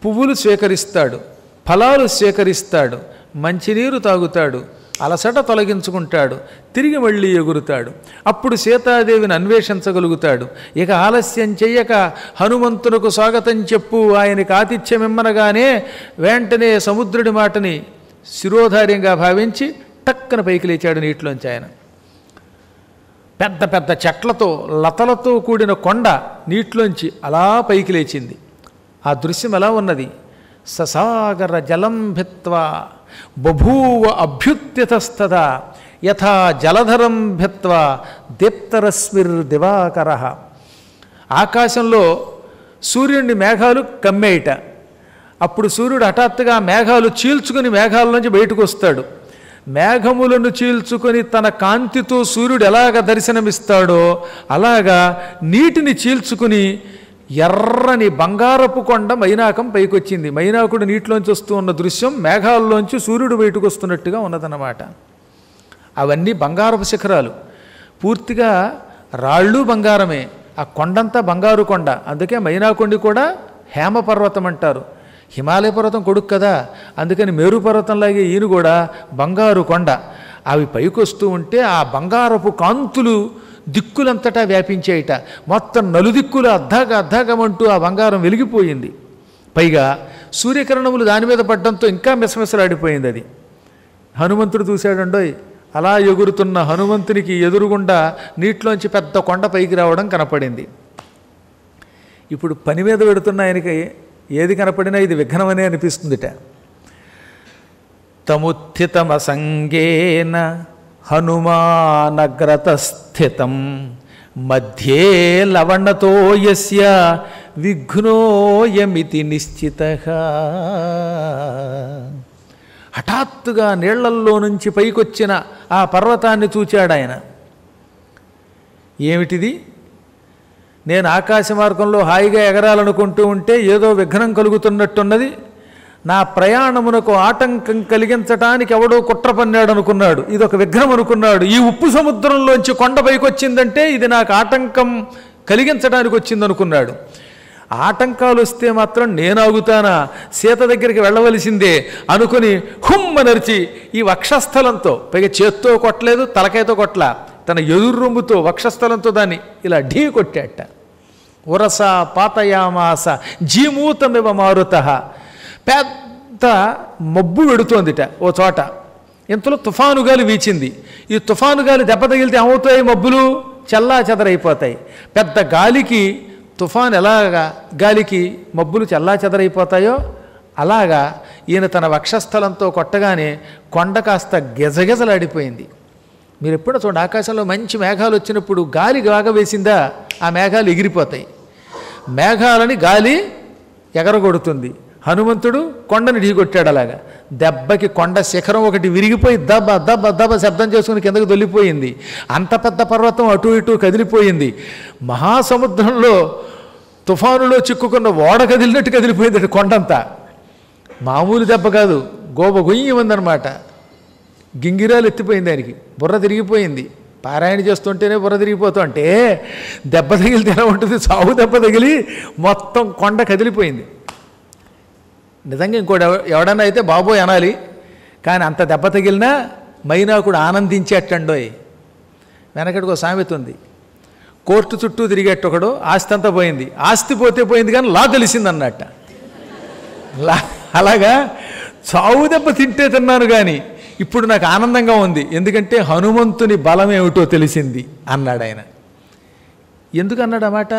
పువ్వులు స్వీకరిస్తాడు, ఫలాలు స్వీకరిస్తాడు, మంచినీరు తాగుతాడు, అలసట తొలగించుకుంటాడు, తిరిగి మళ్ళీ ఎగురుతాడు. అప్పుడు సీతాదేవిని అన్వేషించగలుగుతాడు. ఇక ఆలస్యం చెయ్యక హనుమంతునకు స్వాగతం చెప్పు, ఆయనకి ఆతిథ్యమిమ్మనగానే వెంటనే సముద్రుడి మాటని శిరోధార్యంగా భావించి టక్కన పైకి లేచాడు నీటిలోంచి ఆయన. పెద్ద పెద్ద చెట్లతో, లతలతో కూడిన కొండ నీటిలోంచి అలా పైకి లేచింది. ఆ దృశ్యం ఎలా ఉన్నది? ససాగర జలం భిత్వా బభూవ అభ్యుత్యతస్తదా యథా జలధరం భిత్వా దీప్తరశ్మిర్దివాకర. ఆకాశంలో సూర్యుడిని మేఘాలు కమ్మేయట. అప్పుడు సూర్యుడు హఠాత్తుగా మేఘాలు చీల్చుకుని మేఘాల నుంచి బయటకు వస్తాడు. మేఘములను చీల్చుకొని తన కాంతితో సూర్యుడు ఎలాగ దర్శనమిస్తాడో అలాగా నీటిని చీల్చుకుని ఎర్రని బంగారపు కొండ మైనాకం పైకొచ్చింది. మైనాకుడు నీటిలోంచి వస్తూ ఉన్న దృశ్యం మేఘాల్లోంచి సూర్యుడు బయటకు వస్తున్నట్టుగా ఉన్నదన్నమాట. అవన్నీ బంగారపు శిఖరాలు, పూర్తిగా రాళ్ళు బంగారమే. ఆ కొండంతా బంగారు కొండ. అందుకే మైనాకొండి కూడా హేమపర్వతం అంటారు. హిమాలయ పర్వతం కొడుకు కదా, అందుకని మేరు పర్వతంలాగే ఈయన కూడా బంగారు కొండ. అవి పైకొస్తూ ఉంటే ఆ బంగారపు కాంతులు దిక్కులంతటా వ్యాపించేయట. మొత్తం నలుదిక్కులు అద్దాగమంటూ ఆ బంగారం వెలిగిపోయింది. పైగా సూర్యకిరణములు దాని మీద పడ్డంతో ఇంకా మిసమిసలాడిపోయింది అది. హనుమంతుడు చూశాడండోయ్, అలా ఎగురుతున్న హనుమంతునికి ఎదురుగుండా నీటిలోంచి పెద్ద కొండ పైకి రావడం కనపడింది. ఇప్పుడు పని మీద పెడుతున్న ఆయనకి ఏది కనపడినా ఇది విఘ్నమనే అనిపిస్తుందిట. తముత్థితమసంగేన హనుమానగ్రతస్థితం మధ్యే లవణతో యస్య విఘ్నోయమితి నిశ్చితః. హఠాత్తుగా నీళ్లల్లో నుంచి పైకొచ్చిన ఆ పర్వతాన్ని చూచాడు ఆయన. ఏమిటిది? నేను ఆకాశ మార్గంలో హాయిగా ఎగరాలనుకుంటూ ఉంటే ఏదో విఘ్నం కలుగుతున్నట్టున్నది. నా ప్రయాణమునకు ఆటంకం కలిగించటానికి ఎవడో కుట్ర పన్నాడు అనుకున్నాడు. ఇది ఒక విఘ్నం అనుకున్నాడు. ఈ ఉప్పు సముద్రంలోంచి కొండ పైకి వచ్చిందంటే ఇది నాకు ఆటంకం కలిగించడానికి వచ్చిందనుకున్నాడు. ఆటంకాలు వస్తే మాత్రం నేను ఆగుతానా? సీత దగ్గరికి వెళ్ళవలసిందే అనుకుని హుమ్మనరిచి ఈ వక్షస్థలంతో, పైగా చేత్తో కొట్టలేదు, తలకాయతో కొట్టలా, తన ఎదురు రొమ్ముతో వక్షస్థలంతో దాన్ని ఇలా ఢీ కొట్టాట. ఉరస పాతయామాస జీమూతమివ మారుతః. పెద్ద మబ్బు వెడుతోందిట ఓ చోట. ఇంతలో తుఫాను గాలి వీచింది. ఈ తుఫాను గాలి దెబ్బ తగిలితే ఏమవుతాయి? మబ్బులు చల్లా చెదరైపోతాయి. పెద్ద గాలికి తుఫాన్ ఎలాగా గాలికి మబ్బులు చల్లా చెదరైపోతాయో అలాగా ఈయన తన వక్షస్థలంతో కొట్టగానే కొండ కాస్త గెజగెజలాడిపోయింది. మీరు ఎప్పుడో చూడండి, ఆకాశంలో మంచి మేఘాలు వచ్చినప్పుడు గాలి బాగా వేసిందా ఆ మేఘాలు ఎగిరిపోతాయి. మేఘాలని గాలి ఎగరగొడుతుంది. హనుమంతుడు కొండని ఢీకొట్టాడు. అలాగా దెబ్బకి కొండ శిఖరం ఒకటి విరిగిపోయి దబ్బ దబ్బ దబ్బ శబ్దం చేసుకుని కిందకు దొల్లిపోయింది. అంత పెద్ద పర్వతం అటు ఇటు కదిలిపోయింది. మహాసముద్రంలో తుఫానులో చిక్కుకున్న ఓడ కదిలినట్టు కదిలిపోయింది కొండంతా. మామూలు దెబ్బ కాదు, గోబ గొయ్యమందనమాట. గింగిరాలు ఎత్తిపోయింది ఆయనకి, బుర్ర తిరిగిపోయింది. పారాయణ చేస్తుంటేనే బుర్ర తిరిగిపోతుంటే దెబ్బ తగిలితే ఎలా ఉంటుంది? సాగు దెబ్బ తగిలి మొత్తం కొండ కదిలిపోయింది. నిజంగా ఇంకోటి ఎవడన్నా అయితే బాబోయ్ అనాలి. కానీ అంత దెబ్బ తగిలినా మైనాకుడు ఆనందించేటండోయ్. వెనకటికో సామెత ఉంది, కోర్టు చుట్టూ తిరిగేటొకడు ఆస్తి అంతా పోయింది, ఆస్తి పోతే పోయింది కానీ లా తెలిసిందన్నట్ట. అలాగా చావు దెబ్బ తింటే తిన్నాను కానీ ఇప్పుడు నాకు ఆనందంగా ఉంది, ఎందుకంటే హనుమంతుని బలం ఏమిటో తెలిసింది అన్నాడు ఆయన. ఎందుకు అన్నాడు అన్నమాట?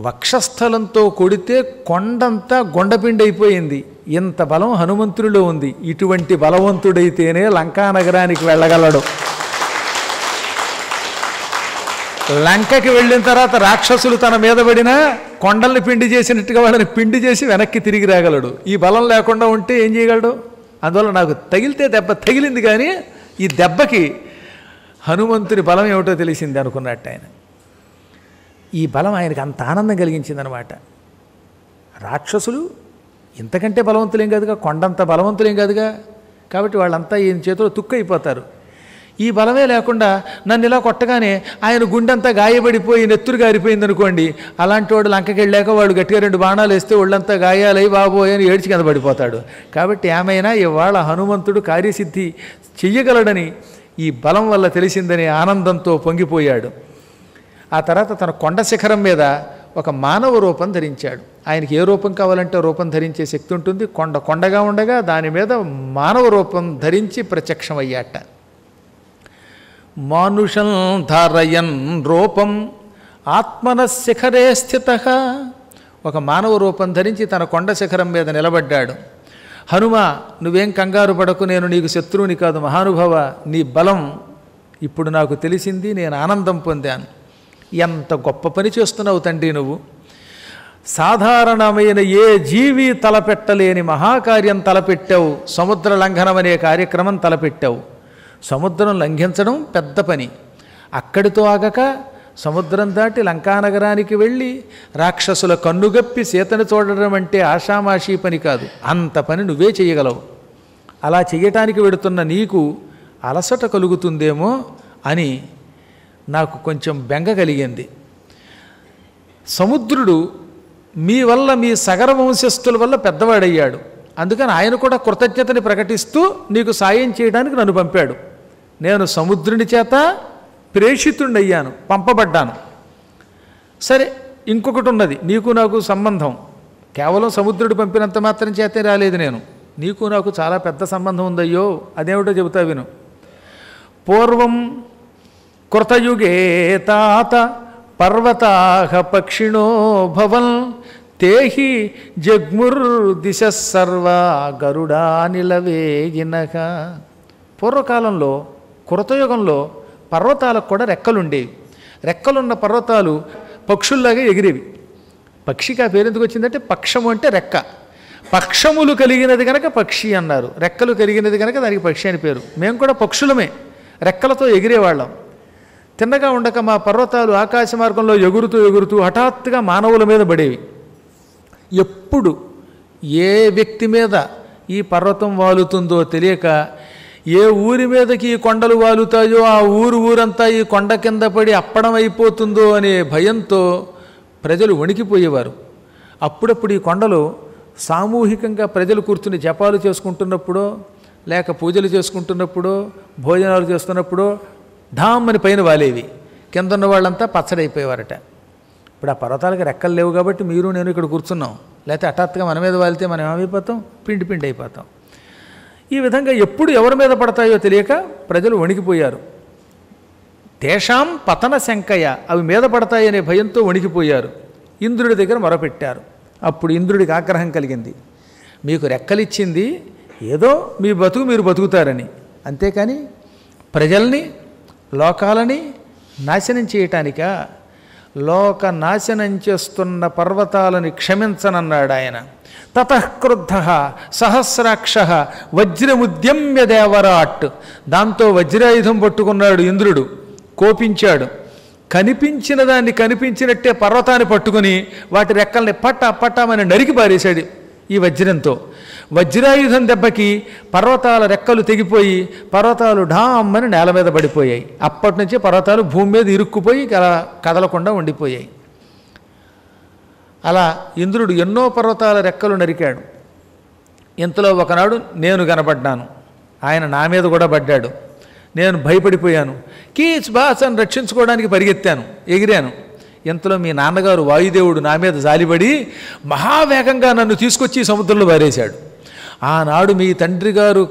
వక్షస్థలంతో కొడితే కొండంతా గొండపిండి అయిపోయింది. ఇంత బలం హనుమంతుడిలో ఉంది. ఇటువంటి బలవంతుడైతేనే లంకానగరానికి వెళ్ళగలడు. లంకకి వెళ్ళిన తర్వాత రాక్షసులు తన మీద పడినా కొండల్ని పిండి చేసినట్టుగా వాళ్ళని పిండి చేసి వెనక్కి తిరిగి రాగలడు. ఈ బలం లేకుండా ఉంటే ఏం చేయగలడు? అందువల్ల నాకు తగిలితే దెబ్బ తగిలింది కానీ ఈ దెబ్బకి హనుమంతుని బలం ఏమిటో తెలిసింది అనుకున్నట్టు ఆయన. ఈ బలం ఆయనకు అంత ఆనందం కలిగించిందనమాట. రాక్షసులు ఇంతకంటే బలవంతులేం కాదుగా, కొండంత బలవంతులేం కాదుగా. కాబట్టి వాళ్ళంతా ఈయన చేతిలో తుక్కు అయిపోతారు. ఈ బలమే లేకుండా నన్ను ఇలా కొట్టగానే ఆయన గుండెంతా గాయపడిపోయి నెత్తురు గారిపోయింది అనుకోండి. అలాంటి వాడు లంకకి వెళ్ళాక వాడు గట్టిగా 2 బాణాలు వేస్తే ఒళ్ళంతా గాయాలై బాబోయ్ అని ఏడ్చి కింద పడిపోతాడు. కాబట్టి ఏమైనా ఇవాళ హనుమంతుడు కార్యసిద్ధి చెయ్యగలడని ఈ బలం వల్ల తెలిసిందని ఆనందంతో పొంగిపోయాడు. ఆ తర్వాత తన కొండ శిఖరం మీద ఒక మానవ రూపం ధరించాడు. ఆయనకి ఏ రూపం కావాలంటే రూపం ధరించే శక్తి ఉంటుంది. కొండగా ఉండగా దాని మీద మానవ రూపం ధరించి ప్రత్యక్షమయ్యాట. మానుషం ధారయన్ రూపం ఆత్మన శిఖరే స్థిత. ఒక మానవ రూపం ధరించి తన కొండ శిఖరం మీద నిలబడ్డాడు. హనుమ, నువ్వేం కంగారు పడకు, నేను నీకు శత్రువుని కాదు మహానుభవ. నీ బలం ఇప్పుడు నాకు తెలిసింది, నేను ఆనందం పొందాను. ఎంత గొప్ప పని చేస్తున్నావు తండ్రి నువ్వు. సాధారణమైన ఏ జీవి తలపెట్టలేని మహాకార్యం తలపెట్టావు. సముద్ర లంఘనం అనే కార్యక్రమం తలపెట్టావు. సముద్రం లంఘించడం పెద్ద పని. అక్కడితో ఆగక సముద్రం దాటి లంకానగరానికి వెళ్ళి రాక్షసుల కన్నుగప్పి సీతను చూడడం అంటే ఆషామాషీ పని కాదు. అంత పని నువ్వే చేయగలవు. అలా చెయ్యటానికి వెడుతున్న నీకు అలసట కలుగుతుందేమో అని నాకు కొంచెం బెంగ కలిగింది. సముద్రుడు మీ వల్ల, మీ సగర వంశస్థుల వల్ల పెద్దవాడయ్యాడు. అందుకని ఆయన కూడా కృతజ్ఞతని ప్రకటిస్తూ నీకు సాయం చేయడానికి నన్ను పంపాడు. నేను సముద్రుని చేత ప్రేషితుడయ్యాను, పంపబడ్డాను. సరే, ఇంకొకటి ఉన్నది, నీకు నాకు సంబంధం. కేవలం సముద్రుడు పంపినంత మాత్రం చేతే రాలేదు నేను. నీకు నాకు చాలా పెద్ద సంబంధం ఉందయ్యో. అదేమిటో చెబుతా విను. పూర్వం కృతయుగే తాత పర్వతాహ పక్షిణో భవన్ తేహి జగ్ముర్దిశ సర్వా గరుడా నిలవేగినగా. పూర్వకాలంలో కృతయుగంలో పర్వతాలకు కూడా రెక్కలుండేవి. రెక్కలున్న పర్వతాలు పక్షుల్లాగా ఎగిరేవి. పక్షికి ఆ పేరు ఎందుకు వచ్చిందంటే పక్షము అంటే రెక్క. పక్షములు కలిగినది కనుక పక్షి అన్నారు, రెక్కలు కలిగినది కనుక దానికి పక్షి అని పేరు. మేము కూడా పక్షులమే, రెక్కలతో ఎగిరేవాళ్ళం. తిన్నగా ఉండక మా పర్వతాలు ఆకాశ మార్గంలో ఎగురుతూ ఎగురుతూ హఠాత్తుగా మానవుల మీద పడేవి. ఎప్పుడు ఏ వ్యక్తి మీద ఈ పర్వతం వాలుతుందో తెలియక, ఏ ఊరి మీదకి ఈ కొండలు వాలుతాయో ఆ ఊరంతా ఈ కొండ కింద పడి అప్పడం అయిపోతుందో అనే భయంతో ప్రజలు వణికిపోయేవారు. అప్పుడప్పుడు ఈ కొండలు సామూహికంగా ప్రజలు కూర్చుని జపాలు చేసుకుంటున్నప్పుడో లేక పూజలు చేసుకుంటున్నప్పుడో భోజనాలు చేస్తున్నప్పుడో ఢామ్మని పైన వాలేవి. కింద ఉన్న వాళ్ళంతా పచ్చడైపోయేవారట. ఇప్పుడు ఆ పర్వతాలకు రెక్కలు లేవు కాబట్టి మీరు నేను ఇక్కడ కూర్చున్నాం. లేకపోతే హఠాత్తుగా మన మీద వాలితే మనం ఏమైపోతాం? పిండి పిండి అయిపోతాం. ఈ విధంగా ఎప్పుడు ఎవరి మీద పడతాయో తెలియక ప్రజలు వణికిపోయారు. తేషాం పతన శంకయ, అవి మీద పడతాయనే భయంతో వణికిపోయారు. ఇంద్రుడి దగ్గర మొరపెట్టారు. అప్పుడు ఇంద్రుడికి ఆగ్రహం కలిగింది. మీకు రెక్కలిచ్చింది ఏదో మీ బతుకు మీరు బతుకుతారని, అంతేకాని ప్రజల్ని లోకాలని నాశనం చేయటానికా? లోక నాశనం చేస్తున్న పర్వతాలని క్షమించనన్నాడు ఆయన. తతఃక్రుద్ధ సహస్రాక్ష వజ్రముద్యమ్య దేవరాట్. దాంతో వజ్రాయుధం పట్టుకున్నాడు ఇంద్రుడు, కోపించాడు. కనిపించిన దాన్ని కనిపించినట్టే పర్వతాన్ని పట్టుకుని వాటి రెక్కల్ని పట్టామని నరికి పారేశాడు ఈ వజ్రంతో. వజ్రాయుధం దెబ్బకి పర్వతాల రెక్కలు తెగిపోయి పర్వతాలు ఢామ్మని నేల మీద పడిపోయాయి. అప్పటి నుంచి పర్వతాలు భూమి మీద ఇరుక్కుపోయి కదలకుండా ఉండిపోయాయి. అలా ఇంద్రుడు ఎన్నో పర్వతాల రెక్కలు నరికాడు. ఇంతలో ఒకనాడు నేను కనబడ్డాను. ఆయన నా మీద కూడా పడ్డాడు. నేను భయపడిపోయాను. కీచ్ బాస్ అని రక్షించుకోవడానికి పరిగెత్తాను, ఎగిరాను. ఇంతలో మీ నాన్నగారు వాయుదేవుడు నా మీద జాలిపడి మహావేగంగా నన్ను తీసుకొచ్చి సముద్రంలో పారేశాడు. ఆనాడు మీ తండ్రి గారు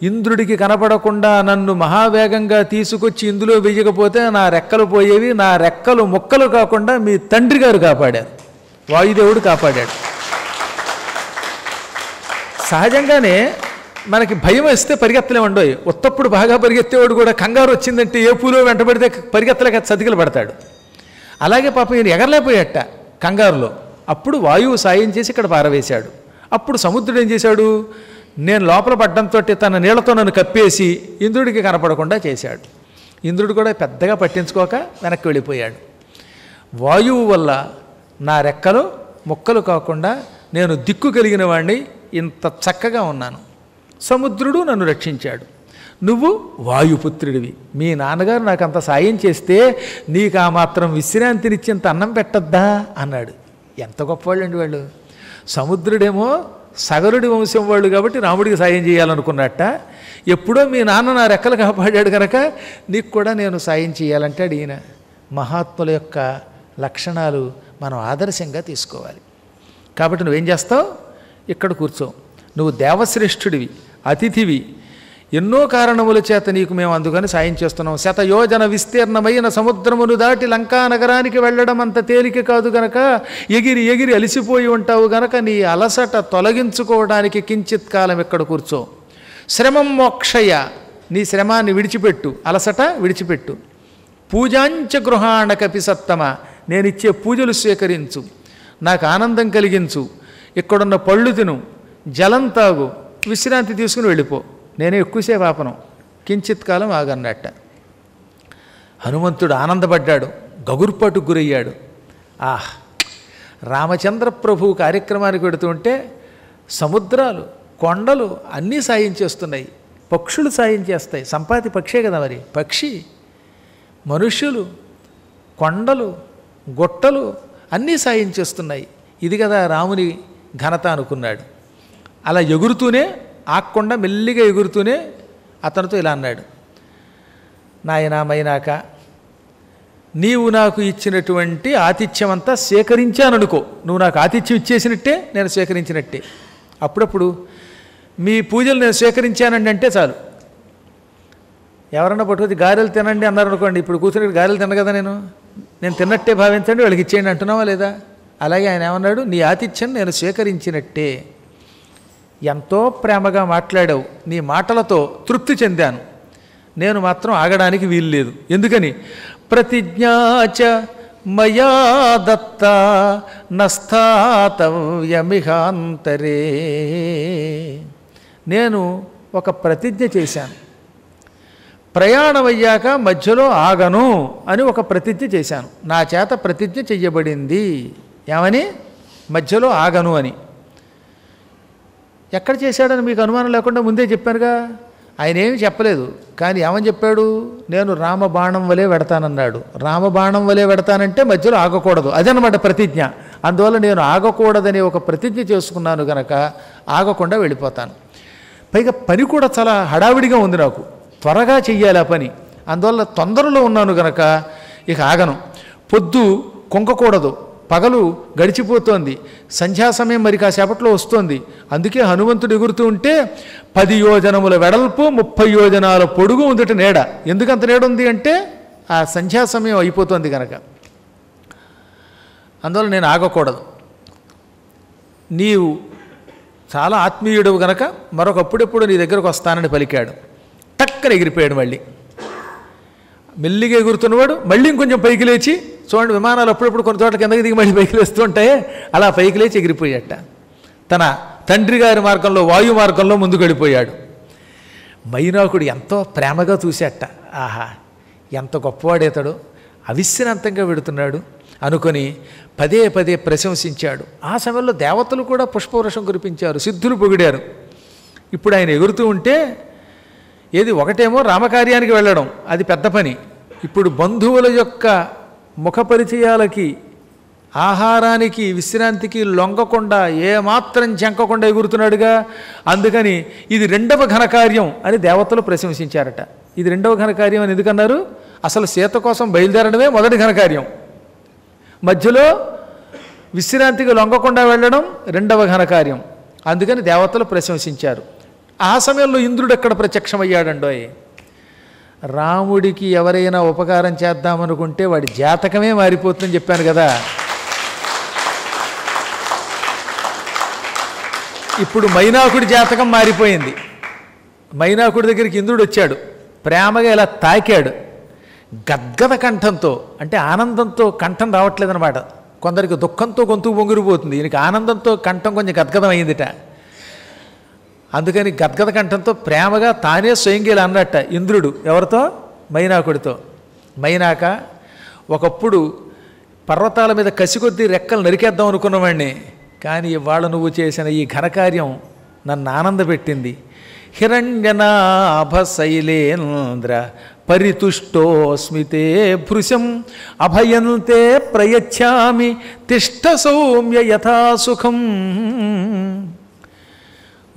ఇంద్రుడికి కనపడకుండా నన్ను మహావేగంగా తీసుకొచ్చి ఇందులో వెయ్యకపోతే నా రెక్కలు పోయేవి. నా రెక్కలు ముక్కలు కాకుండా మీ తండ్రి గారు కాపాడారు, వాయుదేవుడు కాపాడాడు. సహజంగానే మనకి భయం వేస్తే పరిగెత్తలేమండోయ్. ఉత్తప్పుడు బాగా పరిగెత్తేవాడు కూడా కంగారు వచ్చిందంటే ఏ పూలో వెంటబడితే పరిగెత్తలేక చతికిలు పడతాడు. అలాగే పాపం ఈయన ఎగరలేకపోయాట కంగారులో. అప్పుడు వాయువు సాయం చేసి ఇక్కడ పారవేశాడు. అప్పుడు సముద్రుడు ఏం చేశాడు? నేను లోపల పడ్డంతో తన నీళ్లతో నన్ను కప్పేసి ఇంద్రుడికి కనపడకుండా చేశాడు. ఇంద్రుడు కూడా పెద్దగా పట్టించుకోక వెనక్కి వెళ్ళిపోయాడు. వాయువు వల్ల నా రెక్కలు ముక్కలు కాకుండా నేను దిక్కు కలిగిన వాడిని ఇంత చక్కగా ఉన్నాను. సముద్రుడు నన్ను రక్షించాడు. నువ్వు వాయుపుత్రుడివి. మీ నాన్నగారు నాకు అంత సాయం చేస్తే నీకు ఆ మాత్రం విశ్రాంతినిచ్చేంత అన్నం పెట్టద్దా అన్నాడు. ఎంత గొప్పవాళ్ళండి వాళ్ళు. సముద్రుడేమో సగరుడి వంశం వాళ్ళు కాబట్టి రాముడికి సాయం చేయాలనుకున్నట్ట. ఎప్పుడో మీ నాన్న నా రెక్కలు కాపాడాడు కనుక నీకు కూడా నేను సాయం చేయాలంటాడు ఈయన. మహాత్ముల యొక్క లక్షణాలు మనం ఆదర్శంగా తీసుకోవాలి. కాబట్టి నువ్వేం చేస్తావు? ఇక్కడ కూర్చో. నువ్వు దేవశ్రేష్ఠుడివి, అతిథివి. ఎన్నో కారణముల చేత నీకు మేము అందుకని సాయం చేస్తున్నాం. శతయోజన విస్తీర్ణమైన సముద్రమును దాటి లంకా నగరానికి వెళ్ళడం అంత తేలిక కాదు గనక ఎగిరి ఎగిరి అలసిపోయి ఉంటావు గనక నీ అలసట తొలగించుకోవడానికి కించిత్ కాలం ఇక్కడ కూర్చో. శ్రమం మోక్షయ, నీ శ్రమాన్ని విడిచిపెట్టు, అలసట విడిచిపెట్టు. పూజాంచ గృహాణ కపిసత్తమ, నేనిచ్చే పూజలు స్వీకరించు, నాకు ఆనందం కలిగించు. ఇక్కడున్న పళ్ళు తిను, జలం తాగు, విశ్రాంతి తీసుకుని వెళ్ళిపో. నేనే ఎక్కువసేపు ఆపను, కించిత్ కాలం ఆగన్నట్ట. హనుమంతుడు ఆనందపడ్డాడు, గగుర్పాటుకు గురయ్యాడు. రామచంద్ర ప్రభు కార్యక్రమానికి పెడుతుంటే సముద్రాలు కొండలు అన్నీ సాయం చేస్తున్నాయి, పక్షులు సాయం చేస్తాయి. సంపాతి పక్షే కదా మరి. పక్షి, మనుష్యులు, కొండలు, గొట్టలు అన్నీ సాయం చేస్తున్నాయి. ఇది కదా రాముని ఘనత అనుకున్నాడు. అలా ఎగురుతూనే ఆక్కుండా మెల్లిగా ఎగురుతూనే అతనితో ఇలా అన్నాడు. నాయనా మైనాక, నీవు నాకు ఇచ్చినటువంటి ఆతిథ్యం అంతా స్వీకరించాననుకో. నువ్వు నాకు ఆతిథ్యం ఇచ్చేసినట్టే నేను స్వీకరించినట్టే. అప్పుడప్పుడు మీ పూజలు నేను స్వీకరించానండి అంటే చాలు. ఎవరన్నా పట్టుకొచ్చి గారెలు తినండి అన్నారు అనుకోండి, ఇప్పుడు కూర్చుని గారెలు తిన్న కదా నేను తిన్నట్టే భావించండి, వాళ్ళకి ఇచ్చేయండి అంటున్నావా లేదా? అలాగే ఆయన ఏమన్నాడు, నీ ఆతిథ్యం నేను స్వీకరించినట్టే. ఎంతో ప్రేమగా మాట్లాడావు, నీ మాటలతో తృప్తి చెందాను. నేను మాత్రం ఆగడానికి వీలు లేదు. ఎందుకని? ప్రతిజ్ఞాచ మయా దత్త నస్థాతవ్యమిహాంతరే. నేను ఒక ప్రతిజ్ఞ చేశాను, ప్రయాణం అయ్యాక మధ్యలో ఆగను అని ఒక ప్రతిజ్ఞ చేశాను. నా చేత ప్రతిజ్ఞ చెయ్యబడింది. ఏమని? మధ్యలో ఆగను అని. ఎక్కడ చేశాడని మీకు అనుమానం లేకుండా ముందే చెప్పానుగా. ఆయన ఏమి చెప్పలేదు, కానీ ఏమని చెప్పాడు? నేను రామబాణం వలె వెడతానన్నాడు. రామబాణం వలె వెడతానంటే మధ్యలో ఆగకూడదు, అదనమాట ప్రతిజ్ఞ. అందువల్ల నేను ఆగకూడదని ఒక ప్రతిజ్ఞ చేసుకున్నాను కనుక ఆగకుండా వెళ్ళిపోతాను. పైగా పని కూడా చాలా హడావిడిగా ఉంది, నాకు త్వరగా చెయ్యాలి ఆ పని. అందువల్ల తొందరలో ఉన్నాను కనుక ఇక ఆగను. పొద్దు కొంకకూడదు, పగలు గడిచిపోతోంది, సంధ్యా సమయం మరి కాసేపట్లో వస్తోంది. అందుకే హనుమంతుడు ఎగురుతూ ఉంటే 10 యోజనముల వెడల్పు 30 యోజనాల పొడుగు ఉందట నీడ. ఎందుకంత నీడ ఉంది అంటే ఆ సంధ్యా సమయం అయిపోతుంది కనుక. అందువల్ల నేను ఆగకూడదు. నీవు చాలా ఆత్మీయుడు కనుక మరొకప్పుడెప్పుడు నీ దగ్గరకు వస్తానని పలికాడు. టక్కన ఎగిరిపోయాడు. మళ్ళీ మెల్లిగా ఎగురుతున్నవాడు మళ్ళీ ఇంకొంచెం పైకి లేచి, చూడండి విమానాలు అప్పుడప్పుడు కొన్ని చోట్ల కిందకి దిగి మళ్ళీ పైకి లేస్తూ ఉంటాయి, అలా పైకి లేచి ఎగిరిపోయాట. తన తండ్రి గారి మార్గంలో, వాయు మార్గంలో ముందుకు వెళ్ళిపోయాడు. మైనాకుడు ఎంతో ప్రేమగా చూశాట. ఆహా, ఎంత గొప్పవాడేతాడు, అవిశ్రాంతంగా వెడుతున్నాడు అనుకొని పదే పదే ప్రశంసించాడు. ఆ సమయంలో దేవతలు కూడా పుష్పవృషం కురిపించారు, సిద్ధులు పొగిడారు. ఇప్పుడు ఆయన ఎగురుతూ ఉంటే ఏది ఒకటేమో రామకార్యానికి వెళ్ళడం, అది పెద్ద పని. ఇప్పుడు బంధువుల యొక్క ముఖ పరిచయాలకి, ఆహారానికి, విశ్రాంతికి లొంగకుండా, ఏమాత్రం చెంకకుండా ఎగురుతున్నాడుగా. అందుకని ఇది 2వ ఘనకార్యం అని దేవతలు ప్రశంసించారట. ఇది 2వ ఘనకార్యం అని ఎందుకన్నారు? అసలు సీత కోసం బయలుదేరడమే మొదటి ఘనకార్యం, మధ్యలో విశ్రాంతికి లొంగకుండా వెళ్ళడం 2వ ఘనకార్యం. అందుకని దేవతలు ప్రశంసించారు. ఆ సమయంలో ఇంద్రుడు ఎక్కడ ప్రత్యక్షమయ్యాడండోయ్. రాముడికి ఎవరైనా ఉపకారం చేద్దామనుకుంటే వాడి జాతకమే మారిపోతుందని చెప్పాను కదా. ఇప్పుడు మైనాకుడి జాతకం మారిపోయింది. మైనాకుడి దగ్గరికి ఇంద్రుడు వచ్చాడు, ప్రేమగా ఇలా తాకాడు. గద్గద కంఠంతో, అంటే ఆనందంతో కంఠం రావట్లేదనమాట. కొందరికి దుఃఖంతో గొంతుకు పొంగిరిపోతుంది, ఈయనకి ఆనందంతో కంఠం కొంచెం గద్గదం అయిందిట. అందుకని గద్గద కంఠంతో ప్రేమగా తానే స్వయంగా ఇలా అన్నట్ట ఇంద్రుడు. ఎవరితో? మైనాకుడితో. మైనాక, ఒకప్పుడు పర్వతాల మీద కసికొద్దీ రెక్కలు నరికేద్దాం అనుకున్నవాడిని, కానీ ఇవాళ నువ్వు చేసిన ఈ ఘనకార్యం నన్ను ఆనందపెట్టింది. హిరణ్యనాభ శైలేంద్ర పరితుష్టోస్మితే భృశం అభయంతే ప్రయచ్ఛామి తిష్ట సౌమ్య యథాసుఖం.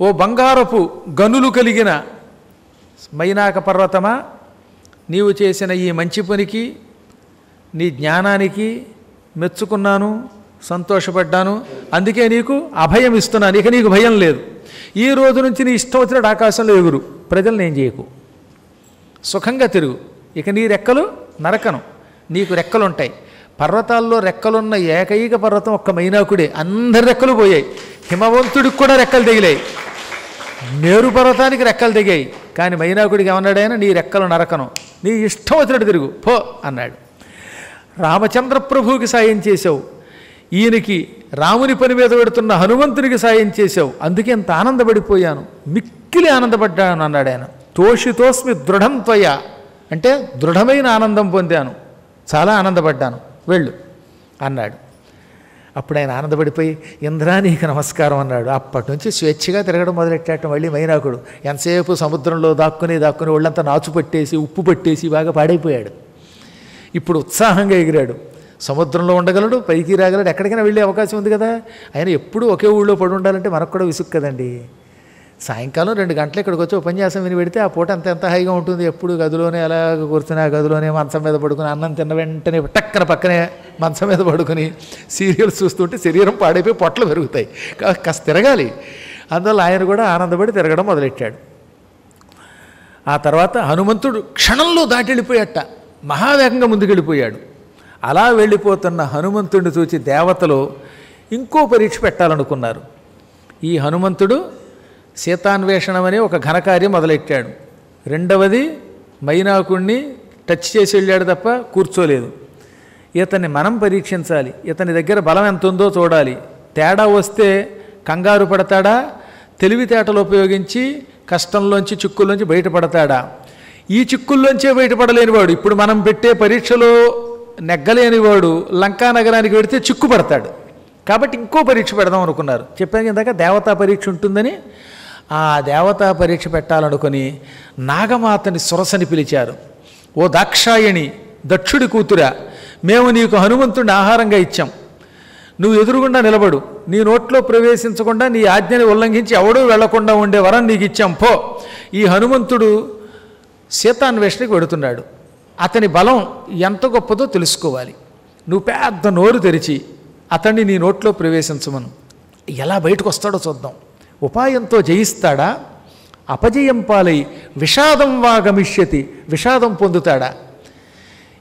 ఓ బంగారపు గనులు కలిగిన మైనాక పర్వతమా, నీవు చేసిన ఈ మంచి పనికి, నీ జ్ఞానానికి మెచ్చుకున్నాను, సంతోషపడ్డాను. అందుకే నీకు అభయం ఇస్తున్నాను. ఇక నీకు భయం లేదు. ఈ రోజు నుంచి నీ ఇష్టం వచ్చినట్టు ఆకాశంలో ఎగురు, ప్రజలు నేను చేయకు, సుఖంగా తిరుగు. ఇక నీ రెక్కలు నరకను, నీకు రెక్కలుంటాయి. పర్వతాల్లో రెక్కలున్న ఏకైక పర్వతం ఒక్క మైనాకుడే. అందరి రెక్కలు పోయాయి. హిమవంతుడికి కూడా రెక్కలు తెగిలాయి, మేరు పర్వతానికి రెక్కలు తెగాయి. కానీ మైనాకుడికి ఏమన్నాడైనా, నీ రెక్కలు నరకను, నీ ఇష్టం వచ్చినట్టు తిరుగు పో అన్నాడు. రామచంద్ర ప్రభువుకి సాయం చేసావు, ఈయనకి రాముని పని మీద పెడుతున్న హనుమంతునికి సాయం చేసావు, అందుకే ఎంత ఆనందపడిపోయాను, మిక్కిలి ఆనందపడ్డాను అన్నాడు ఆయన. తోషితోస్మి దృఢం త్వయ, అంటే దృఢమైన ఆనందం పొందాను, చాలా ఆనందపడ్డాను, వెళ్ళు అన్నాడు. అప్పుడు ఆయన ఆనందపడిపోయి, ఇంద్రా నీకు నమస్కారం అన్నాడు. అప్పటి నుంచి స్వేచ్ఛగా తిరగడం మొదలెట్టాట మళ్ళీ మైనాకుడు. ఎంతసేపు సముద్రంలో దాక్కుని ఒళ్ళంతా నాచు పట్టేసి, ఉప్పు పట్టేసి బాగా పాడైపోయాడు. ఇప్పుడు ఉత్సాహంగా ఎగిరాడు. సముద్రంలో ఉండగలడు, పైకి రాగలడు, ఎక్కడికైనా వెళ్ళే అవకాశం ఉంది కదా. ఆయన ఎప్పుడూ ఒకే ఊళ్ళో పడి ఉండాలంటే మనకు కూడా విసుగు కదండి. సాయంకాలం 2 గంటలు ఇక్కడికి వచ్చి ఉపన్యాసం విని పెడితే ఆ పూట ఎంత హాయిగా ఉంటుంది. ఎప్పుడు గదిలోనే అలాగ కూర్చుని, ఆ గదిలోనే మంచం మీద పడుకుని, అన్నం తిన్న వెంటనే టక్కన పక్కనే మంచం మీద పడుకుని సీరియల్స్ చూస్తుంటే శరీరం పాడైపోయి పొట్టలు పెరుగుతాయి. కాస్త తిరగాలి. అందువల్ల ఆయన కూడా ఆనందపడి తిరగడం మొదలెట్టాడు. ఆ తర్వాత హనుమంతుడు క్షణంలో దాటి వెళ్ళిపోయాట, మహావేగంగా ముందుకెళ్ళిపోయాడు. అలా వెళ్ళిపోతున్న హనుమంతుడిని చూసి దేవతలు ఇంకో పరీక్ష పెట్టాలనుకున్నారు. ఈ హనుమంతుడు సీతాన్వేషణం అనే ఒక ఘనకార్యం మొదలెట్టాడు. రెండవది మైనాకుణ్ణి టచ్ చేసి వెళ్ళాడు తప్ప కూర్చోలేదు. ఇతన్ని మనం పరీక్షించాలి, ఇతని దగ్గర బలం ఎంత ఉందో చూడాలి. తేడా వస్తే కంగారు పడతాడా, తెలివితేటలు ఉపయోగించి కష్టంలోంచి చిక్కుల్లోంచి బయటపడతాడా? ఈ చిక్కుల్లోంచే బయటపడలేనివాడు, ఇప్పుడు మనం పెట్టే పరీక్షలో నెగ్గలేనివాడు లంకా నగరానికి వెడితే చిక్కుపడతాడు. కాబట్టి ఇంకో పరీక్ష పెడదాం అనుకున్నారు. చెప్పాను ఇందాక దేవతా పరీక్ష ఉంటుందని. ఆ దేవతా పరీక్ష పెట్టాలనుకుని నాగమాతని సురసని పిలిచారు. ఓ దాక్షాయణి, దక్షుడి కూతురా, మేము నీకు హనుమంతుడిని ఆహారంగా ఇచ్చాం. నువ్వు ఎదురుగుండా నిలబడు, నీ నోట్లో ప్రవేశించకుండా నీ ఆజ్ఞని ఉల్లంఘించి ఎవడూ వెళ్లకుండా ఉండే వరం నీకు ఇచ్చాం. పో. ఈ హనుమంతుడు సీతాన్వేషణకి వెడుతున్నాడు. అతని బలం ఎంత గొప్పదో తెలుసుకోవాలి. నువ్వు పెద్ద నోరు తెరిచి అతన్ని నీ నోట్లో ప్రవేశించమను. ఎలా బయటకు వస్తాడో చూద్దాం. ఉపాయంతో జయిస్తాడా, అపజయం పాలై విషాదం వాగమిష్యతి, విషాదం పొందుతాడా?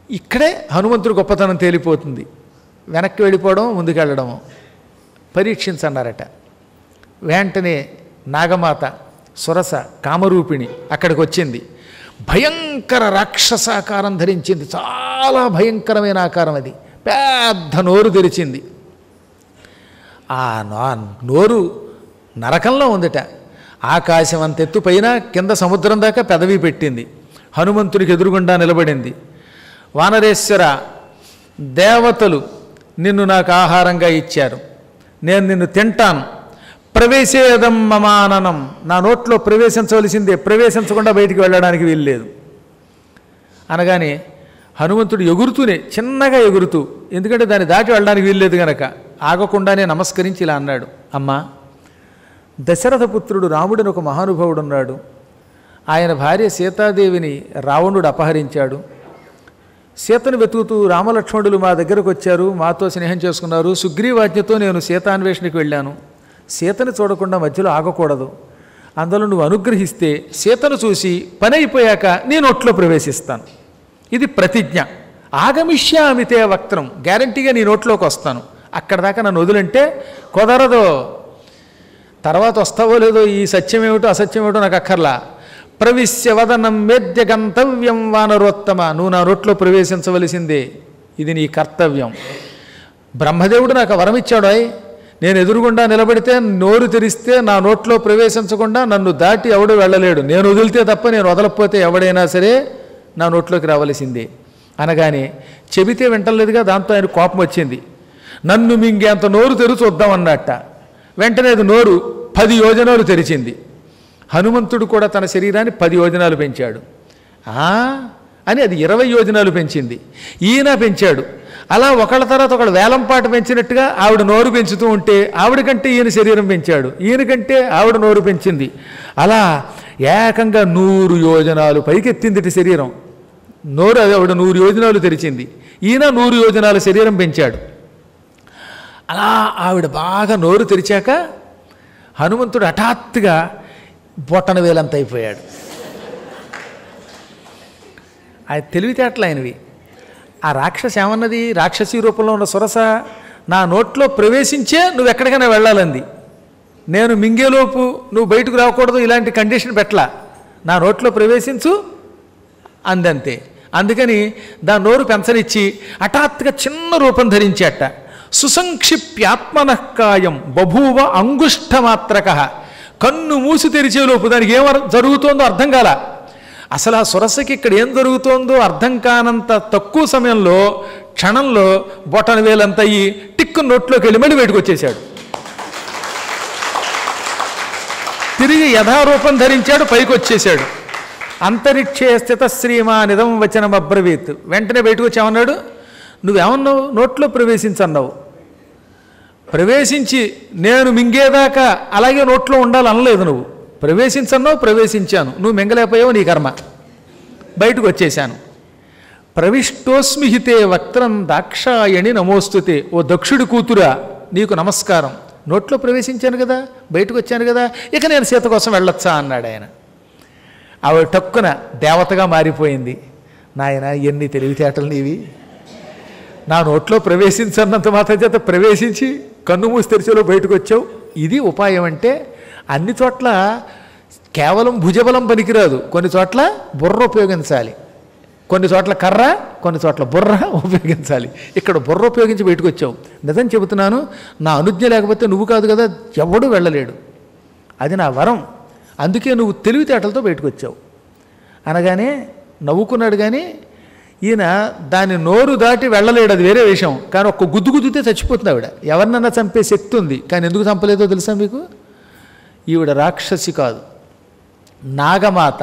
ఇక్కడే హనుమంతుడు గొప్పతనం తేలిపోతుంది. వెనక్కి వెళ్ళిపోవడం, ముందుకెళ్ళడము పరీక్షించన్నారట. వెంటనే నాగమాత సురస కామరూపిణి అక్కడికి వచ్చింది. భయంకర రాక్షసాకారం ధరించింది. చాలా భయంకరమైన ఆకారం అది. పెద్ద నోరు తెరిచింది. ఆ నోరు నరకంలో ఉందట. ఆకాశం అంత ఎత్తు పైన కింద సముద్రం దాకా పెదవి పెట్టింది. హనుమంతునికి ఎదురుగుండా నిలబడింది. వానరేశ్వర, దేవతలు నిన్ను నాకు ఆహారంగా ఇచ్చారు, నేను నిన్ను తింటాను. ప్రవేశేదం మమాననం, నా నోట్లో ప్రవేశించవలసిందే, ప్రవేశించకుండా బయటికి వెళ్ళడానికి వీల్లేదు అనగానే హనుమంతుడు ఎగురుతూనే, చిన్నగా ఎగురుతూ, ఎందుకంటే దాన్ని దాటి వెళ్ళడానికి వీల్లేదు గనక ఆగకుండానే నమస్కరించి ఇలా అన్నాడు. అమ్మా, దశరథ పుత్రుడు రాముడిని ఒక మహానుభావుడు ఉన్నాడు. ఆయన భార్య సీతాదేవిని రావణుడు అపహరించాడు. సీతను వెతుకుతూ రామలక్ష్మణులు మా దగ్గరకు వచ్చారు, మాతో స్నేహం చేసుకున్నారు. సుగ్రీవాజ్ఞతో నేను సీతాన్వేషణకి వెళ్ళాను. సీతను చూడకుండా మధ్యలో ఆగకూడదు. అందులో నువ్వు అనుగ్రహిస్తే సీతను చూసి పని అయిపోయాక నీ నోట్లో ప్రవేశిస్తాను. ఇది ప్రతిజ్ఞ. ఆగమిష్యామితే వక్త్రం, గ్యారంటీగా నీ నోట్లోకి వస్తాను. అక్కడ దాకా నన్ను వదులంటే కుదరదు. తర్వాత వస్తావో లేదో, ఈ సత్యం ఏమిటో అసత్యం ఏమిటో నాకు అక్కర్లా. ప్రవిశ్య వదనం వేద్య గంతవ్యం వానరోత్తమ, నువ్వు నా నోట్లో ప్రవేశించవలసిందే, ఇది నీ కర్తవ్యం. బ్రహ్మదేవుడు నాకు వరం ఇచ్చాడు. నేను ఎదురుగుండా నిలబడితే, నోరు తెరిస్తే నా నోట్లో ప్రవేశించకుండా నన్ను దాటి ఎవడు వెళ్ళలేడు. నేను వదిలితే తప్ప, నేను వదలకపోతే ఎవడైనా సరే నా నోట్లోకి రావలసిందే అనగానే చెబితే వింటలేదుగా. దాంతో ఆయన కోపం వచ్చింది. నన్ను మింగేంత నోరు తెరు చూద్దామన్నట్ట. వెంటనే అది నోరు 10 యోజనాలు తెరిచింది. హనుమంతుడు కూడా తన శరీరాన్ని 10 యోజనాలు పెంచాడు. అని అది 20 యోజనాలు పెంచింది. ఈయన పెంచాడు. అలా ఒకళ్ళ తర్వాత ఒకళ్ళు వేలంపాట పెంచినట్టుగా ఆవిడ నోరు పెంచుతూ ఉంటే ఆవిడ కంటే ఈయన శరీరం పెంచాడు, ఈయన కంటే ఆవిడ నోరు పెంచింది. అలా ఏకంగా 100 యోజనాలు పైకెత్తింది శరీరం. నోరు ఆవిడ 100 యోజనాలు తెరిచింది. ఈయన 100 యోజనాల శరీరం పెంచాడు. అలా ఆవిడ బాగా నోరు తెరిచాక హనుమంతుడు హఠాత్తుగా బొట్టన వేలంత అయిపోయాడు. ఆయన తెలివితేటలు ఆయనవి. ఆ రాక్షసి ఏమన్నది, రాక్షసి రూపంలో ఉన్న సురస, నా నోట్లో ప్రవేశించే నువ్వు ఎక్కడికైనా వెళ్ళాలంది. నేను మింగేలోపు నువ్వు బయటకు రాకూడదు, ఇలాంటి కండిషన్ పెట్టలా. నా నోట్లో ప్రవేశించు అందంతే. అందుకని దాని నోరు పెంచనిచ్చి హఠాత్తుగా చిన్న రూపం ధరించేట. సుసంక్షిప్యాత్మనఃకాయం బభూవ అంగుష్ఠమాత్రక, కన్ను మూసి తెరిచేలోపు దానికి ఏం జరుగుతోందో అర్థం కాల. అసలు ఆ సురసకి ఇక్కడ ఏం జరుగుతోందో అర్థం కానంత తక్కువ సమయంలో, క్షణంలో బొటన వేలంత అయ్యి టిక్కు నోట్లోకి వెళ్ళి మళ్ళీ బయటకు వచ్చేశాడు. తిరిగి యథారూపం ధరించాడు, పైకి వచ్చేశాడు. అంతరిక్షే స్థిత శ్రీమానిదం వచనం అబ్రవీత్. వెంటనే బయటకు వచ్చామన్నాడు. నువ్వేమన్నావు? నోట్లో ప్రవేశించన్నావు. ప్రవేశించి నేను మింగేదాకా అలాగే నోట్లో ఉండాలి అనలేదు. నువ్వు ప్రవేశించన్నావు, ప్రవేశించాను. నువ్వు మింగలేకపోయావు, నీ కర్మ. బయటకు వచ్చేశాను. ప్రవిష్టోస్మిహితే వక్త్రం దాక్షాయణి నమోస్తుతే, ఓ దక్షుడి కూతురా నీకు నమస్కారం. నోట్లో ప్రవేశించాను కదా, బయటకు వచ్చాను కదా, ఇక నేను సీత కోసం వెళ్ళొచ్చా అన్నాడు ఆయన. ఆవిడ టక్కున దేవతగా మారిపోయింది. నాయన, ఎన్ని తెలివితేటలు నీవి! నా నోట్లో ప్రవేశించన్నంత మాత్రం చేత ప్రవేశించి కన్ను మూసి తెరిచేలో బయటకు వచ్చావు. ఇది ఉపాయం. అంటే అన్ని చోట్ల కేవలం భుజబలం పనికిరాదు, కొన్ని చోట్ల బుర్ర ఉపయోగించాలి, కొన్ని చోట్ల కర్ర, కొన్ని చోట్ల బుర్ర ఉపయోగించాలి. ఇక్కడ బుర్ర ఉపయోగించి బయటకు వచ్చావు. నిజం చెబుతున్నాను, నా అనుజ్ఞ లేకపోతే నువ్వు కాదు కదా ఎవడూ వెళ్ళలేడు, అది నా వరం, అందుకే నువ్వు తెలివితేటలతో బయటకు వచ్చావు అనగానే నవ్వుకున్నాడు. కానీ ఈయన దాని నోరు దాటి వెళ్ళలేడు, అది వేరే విషయం. కానీ ఒక్క గుద్దు గుద్దుతే చచ్చిపోతుంది ఆవిడ. ఎవరినన్నా చంపే శక్తి ఉంది, కానీ ఎందుకు చంపలేదో తెలుసా మీకు? ఈవిడ రాక్షసి కాదు, నాగమాత,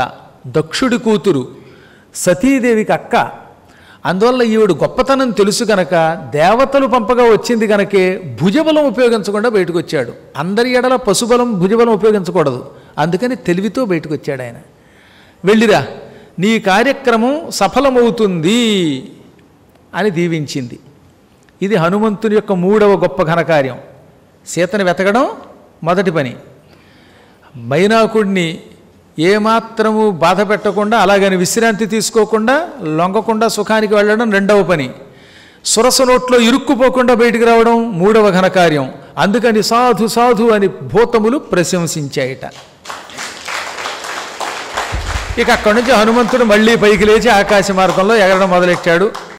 దక్షుడి కూతురు, సతీదేవికి అక్క. అందువల్ల ఈవిడ గొప్పతనం తెలుసు కనుక, దేవతలు పంపగా వచ్చింది కనుకే భుజబలం ఉపయోగించకుండా బయటకు వచ్చాడు. అందరి ఎడల పశుబలం భుజబలం ఉపయోగించకూడదు, అందుకని తెలివితో బయటకు వచ్చాడు ఆయన. వెళ్ళిరా, నీ కార్యక్రమం సఫలమవుతుంది అని దీవించింది. ఇది హనుమంతుని యొక్క 3వ గొప్ప ఘనకార్యం. సీతని వెతకడం మొదటి పని, మైనాకుడిని ఏమాత్రము బాధ పెట్టకుండా, అలాగని విశ్రాంతి తీసుకోకుండా, లొంగకుండా సుఖానికి వెళ్ళడం 2వ పని, సురస నోట్లో ఇరుక్కుపోకుండా బయటికి రావడం 3వ ఘనకార్యం. అందుకని సాధు సాధు అని భూతములు ప్రశంసించాయట. ఇక అక్కడి నుంచి హనుమంతుడు మళ్ళీ పైకి లేచి ఆకాశ మార్గంలో ఎగరడం మొదలెట్టాడు.